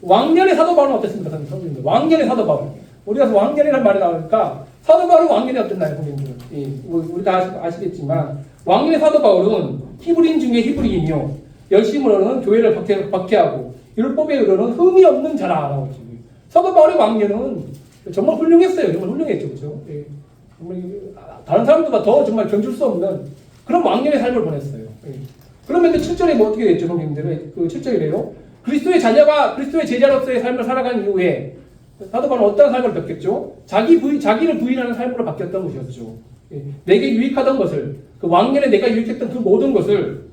왕년의 사도 바울은 어땠습니까? 성인들. 왕년의 사도 바울. 우리가 왕년이라는 말이 나오니까 사도 바울은 왕년이 어땠나요, 성인들? 예. 우리 다 아시겠지만 왕년의 사도 바울은 히브리인 중에 히브리인이요. 열심으로는 교회를 박해하고 율법에 의로는 흠이 없는 자라라고 했죠. 사도 바울의 왕년은 정말 훌륭했어요. 정말 훌륭했죠. 그렇죠? 예. 정말 다른 사람들과 더 정말 견줄 수 없는 그런 왕년의 삶을 보냈어요. 예. 그러면 7절에 뭐 어떻게 됐죠, 선생님들? 그 7절이래요. 그리스도의 자녀가 그리스도의 제자로서의 삶을 살아간 이후에 사도 바울은 어떤 삶을 바뀌었죠? 자기를 부인하는 삶으로 바뀌었던 것이었죠. 예. 내게 유익하던 것을, 그 왕년에 내가 유익했던 그 모든 것을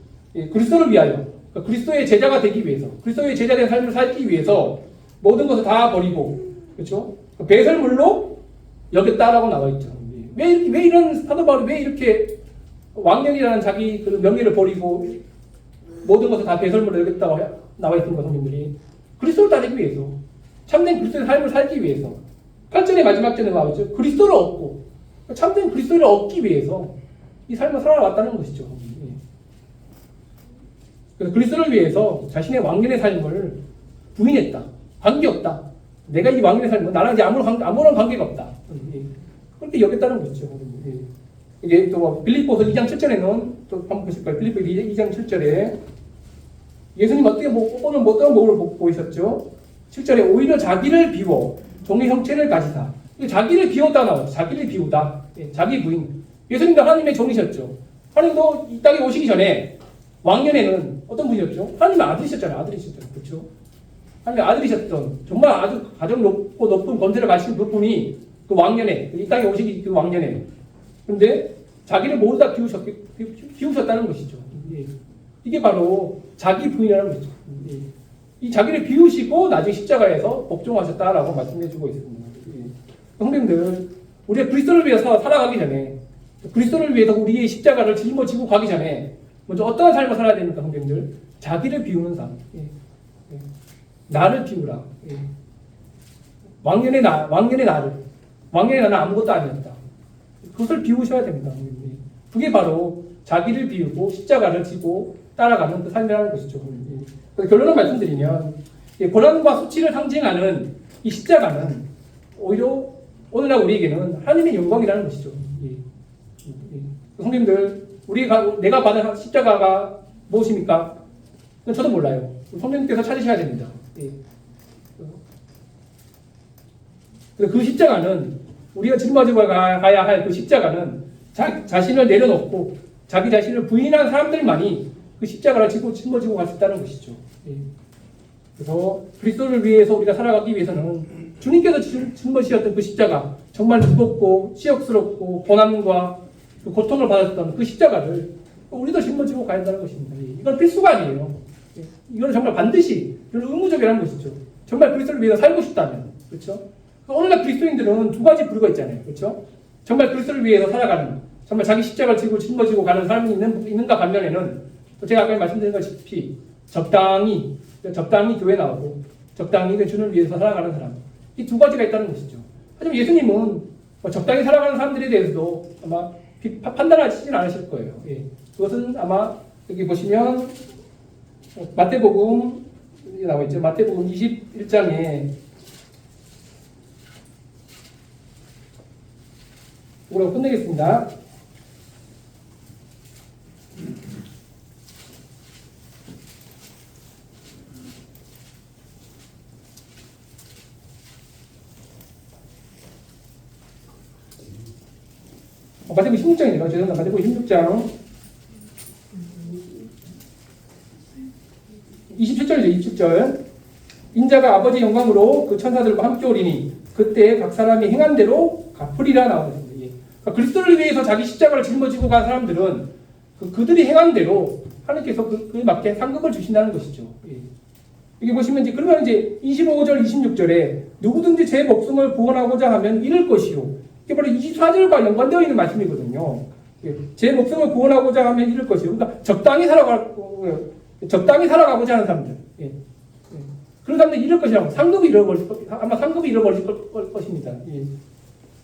그리스도를 위하여, 그리스도의 제자가 되기 위해서, 그리스도의 제자된 삶을 살기 위해서 모든 것을 다 버리고, 그렇죠? 배설물로 여겼다라고 나와 있죠. 왜 이런 사도 바울이 왜 이렇게 왕년이라는 자기 그 명예를 버리고 모든 것을 다 배설물로 여겼다고 나와 있는 거, 선생님들이 그리스도를 따르기 위해서, 참된 그리스도의 삶을 살기 위해서. 8절의 마지막 절에 나와 있죠. 그리스도를 얻고, 참된 그리스도를 얻기 위해서 이 삶을 살아왔다는 것이죠. 그래서 그리스도를 위해서 자신의 왕년의 삶을 부인했다. 관계없다. 내가 이 왕년의 삶은 나랑 이제 아무런 관계가 없다. 그렇게 여겼다는 것이죠. 이게 또 빌립보서 2장 7절에는 또 한번 보실 거예요. 빌립보 2장 7절에 예수님 어떻게 오늘 어떤 모습을 보이셨죠? 7절에 오히려 자기를 비워 종의 형체를 가지사. 자기를 비웠다 나와요. 자기를 비우다. 자기 부인. 예수님도 하나님의 종이셨죠. 하나님도 이 땅에 오시기 전에 왕년에는 어떤 분이었죠? 하나님의 아들이셨잖아요. 아들이셨잖아요. 그렇죠? 하나님의 아들이셨던 정말 아주 가장 높은 권세를 가지신 그분이 그 왕년에 이 땅에 오시기 그 왕년에 그런데 자기를 모두 다 비우셨다는 것이죠. 이게 바로 자기 부인이라는 것이죠. 이 자기를 비우시고 나중에 십자가에서 복종하셨다라고 말씀해주고 있습니다. 형님들, 우리가 그리스도를 위해서 살아가기 전에 그리스도를 위해서 우리의 십자가를 짊어지고 가기 전에 먼저 어떠한 삶을 살아야 됩니까, 형님들? 자기를 비우는 삶. 나를 비우라. 왕년의 나를. 왕년의 나는 아무것도 아니었다. 그것을 비우셔야 됩니다, 형님들. 그게 바로 자기를 비우고 십자가를 지고 따라가는 그 삶이라는 것이죠. 그래서 결론을 말씀드리면 고난과 수치를 상징하는 이 십자가는 오히려 오늘날 우리에게는 하나님의 영광이라는 것이죠. 성님들, 내가 받은 십자가가 무엇입니까? 저도 몰라요. 성령님께서 찾으셔야 됩니다. 그 십자가는 우리가 짊어지고 가야 할 그 십자가는 자신을 내려놓고 자기 자신을 부인한 사람들만이 그 십자가를 짊어지고 갈 수 있다는 것이죠. 그래서 그리스도를 위해서 우리가 살아가기 위해서는 주님께서 짊어지셨던 그 십자가, 정말 무겁고 치욕스럽고 고난과 그 고통을 받았던 그 십자가를 우리도 짊어지고 가야 한다는 것입니다. 이건 필수가 아니에요. 이건 정말 반드시 의무적이라는 것이죠. 정말 그리스도를 위해서 살고 싶다면, 그렇죠? 오늘날 그리스도인들은 두 가지 부류가 있잖아요, 그렇죠? 정말 그리스도를 위해서 살아가는, 정말 자기 십자가를 지고 짊어지고 가는 사람이 있는가 반면에는 제가 아까 말씀드린 것이피 적당히 교회 나오고 적당히 주님을 위해서 살아가는 사람, 이 두 가지가 있다는 것이죠. 하지만 예수님은 적당히 살아가는 사람들에 대해서도 아마 판단하시진 않으실 거예요. 예. 그것은 아마 여기 보시면 마태복음 나와 있죠. 마태복음 21장에 뭐라고 끝내겠습니다. 마태복음 16장이네요. 죄송합니다. 마태복음 16장 27절이죠. 27절. 인자가 아버지 영광으로 그 천사들과 함께 오리니 그때 각 사람이 행한 대로 갚으리라 나오는 거예요. 그러니까 그리스도를 위해서 자기 십자가를 짊어지고 간 사람들은 그들이 행한 대로 하나님께서 그에 맞게 상급을 주신다는 것이죠. 예. 여기 보시면 이제 그러면 이제 25절, 26절에 누구든지 제 목숨을 구원하고자 하면 잃을 것이요. 이게 바로 24절과 연관되어 있는 말씀이거든요. 예. 제 목숨을 구원하고자 하면 잃을 것이요. 그러니까 적당히 살아가고자 하는 사람들. 예. 예. 그런 사람들 잃을 것이라고. 아마 상급이 잃어버릴 것입니다. 예.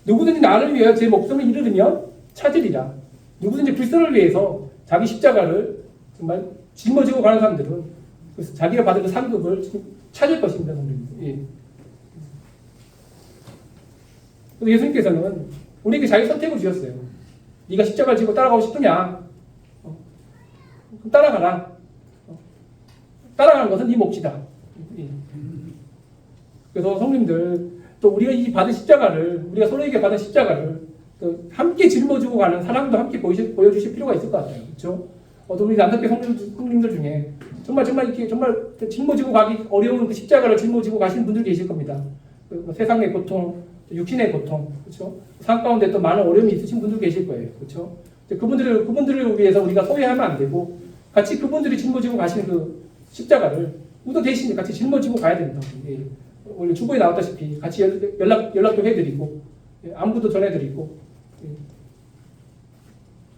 누구든지 나를 위하여 제 목숨을 잃으면 찾으리라. 누구든지 그리스도를 위해서 자기 십자가를 정말 짊어지고 가는 사람들은 자기가 받은 그 상급을 찾을 것입니다. 예. 예수님께서는 우리에게 자기 선택을 주셨어요. 네가 십자가를 지고 따라가고 싶으냐? 그럼 따라가라. 따라가는 것은 네 몫이다. 예. 그래서 성님들 또 우리가 이 받은 십자가를 우리가 서로에게 받은 십자가를 또 함께 짊어지고 가는 사랑도 함께 보여주실 필요가 있을 것 같아요. 그렇죠? 또 우리 남덕교 성님들 중에 정말 이렇게 정말 짊어지고 가기 어려운 그 십자가를 짊어지고 가시는 분들 계실 겁니다. 세상의 고통, 육신의 고통, 그렇죠? 삶 가운데 또 많은 어려움이 있으신 분들 계실 거예요. 그렇죠? 그분들을 위해서 우리가 소외하면 안 되고 같이 그분들이 짊어지고 가시는 그 십자가를 우도 대신 같이 짊어지고 가야 된다. 예. 원래 주보에 나왔다시피 같이 연락도 해드리고 예. 안부도 전해드리고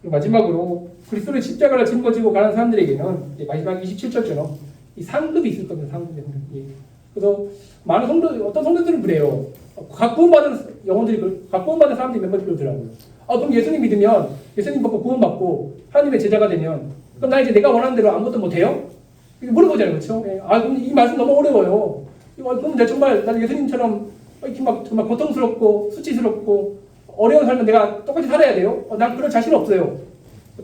예. 마지막으로 그리스도의 십자가를 짊어지고 가는 사람들에게는 예. 마지막 27절처럼 이 상급이 있을 겁니다. 상급이. 예. 그래서 많은 어떤 성도들은 그래요. 구원받은 사람들이 몇 명 그러더라고요. 그럼 예수님 믿으면 예수님 받고 구원받고 하나님의 제자가 되면 그럼 나 이제 내가 원하는 대로 아무것도 못해요? 물어보잖아요. 그렇죠? 예. 그럼 이 말씀 너무 어려워요. 그럼 내가 정말 나는 예수님처럼 이렇게 막 정말 고통스럽고 수치스럽고 어려운 삶을 내가 똑같이 살아야 돼요? 난 그럴 자신 없어요.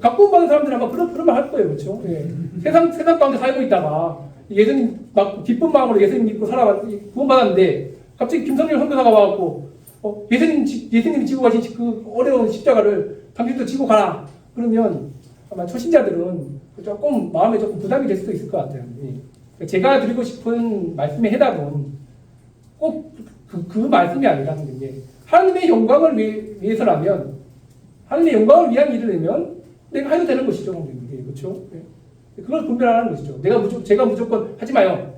구원받은 사람들은 아마 그런 말 할 거예요. 그렇죠? 예. 세상 가운데 살고 있다가 예수님 막 기쁜 마음으로 예수님 믿고 구원받았는데 갑자기 김성렬 선교사가 와갖고 예수님이 지고 가신 그 어려운 십자가를 당신도 지고 가라. 그러면 아마 초신자들은 조금 마음에 조금 부담이 될 수도 있을 것 같아요. 예. 제가 드리고 싶은 말씀의 해답은 꼭 그 말씀이 아니라 하나님의 영광을 위해서라면 하나님의 영광을 위한 일을 내면 내가 해도 되는 것이죠. 그렇죠? 예. 그걸 분별하는 것이죠. 제가 무조건 하지 마요.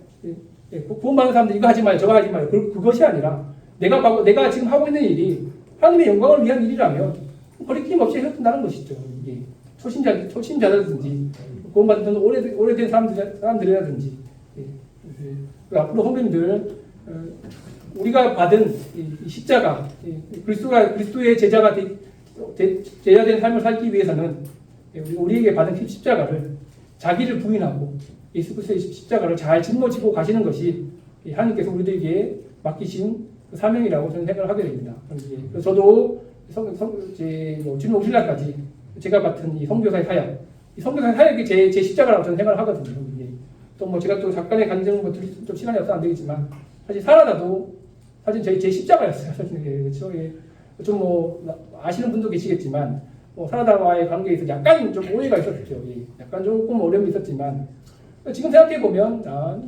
예. 구원받는 사람들 이거 하지 마요. 저거 하지 마요. 그것이 아니라 내가 지금 하고 있는 일이 하나님의 영광을 위한 일이라면 거리낌 없이 해도 된다는 것이죠. 이게 초신자라든지 구원받은 오래된 사람들이라든지 앞으로 성도님들 우리가 받은 이 십자가 그리스도의 제자가 제자된 삶을 살기 위해서는 우리에게 받은 십자가를 자기를 부인하고 예수 그리스도의 십자가를 잘 짊어지고 가시는 것이 하나님께서 우리들에게 맡기신 사명이라고 저는 생각을 하게 됩니다. 그래서 저도 주님 오실 날까지 제가 맡은 이 선교사의 사역, 이 선교사의 사역이 제 십자가라고 저는 생각을 하거든요. 또 제가 또 잠깐의 간증 좀 시간이 없어서 안 되겠지만 사실 살아나도 사실 제 십자가였어요. 그렇죠? 예. 좀 아시는 분도 계시겠지만 살아나와의 관계에 있어서 약간 좀 오해가 있었죠. 예. 약간 조금 어려움이 있었지만 지금 생각해 보면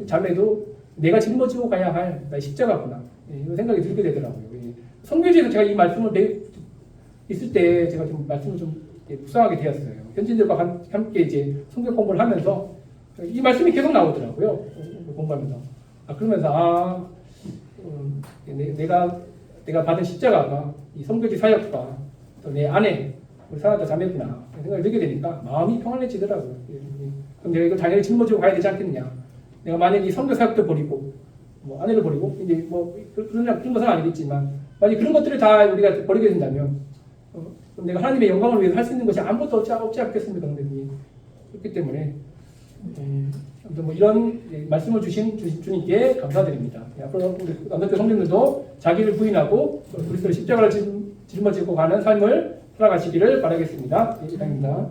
자매도 내가 짊어지고 가야 할 나의 십자가구나. 예. 이런 생각이 들게 되더라고요. 예. 선교지에서 제가 이 말씀을 있을 때 제가 좀 말씀을 좀 묵상하게 되었어요. 현지인들과 함께 이제 선교 공부를 하면서 이 말씀이 계속 나오더라고요. 공부하면서. 그러면서 내가 받은 십자가가 이 선교지 사역과 또 내 아내 우리 사랑하는 자매구나 생각을 들게 되니까 마음이 평안해지더라고요. 그럼 내가 이걸 당연히 짊어지고 가야 되지 않겠느냐. 내가 만약에 이 선교 사역도 버리고 아내를 버리고 이제 그런 것은 아니겠지만 만약 그런 것들을 다 우리가 버리게 된다면 그럼 내가 하나님의 영광을 위해서 할 수 있는 것이 아무것도 없지 않겠습니까, 선생님? 그렇기 때문에 아무튼 뭐 이런 말씀을 주신 주님께 감사드립니다. 앞으로 우리 남자교 성도님들도 자기를 부인하고 그리스도의 십자가를 짊어지고 가는 삶을 살아가시기를 바라겠습니다. 이상입니다.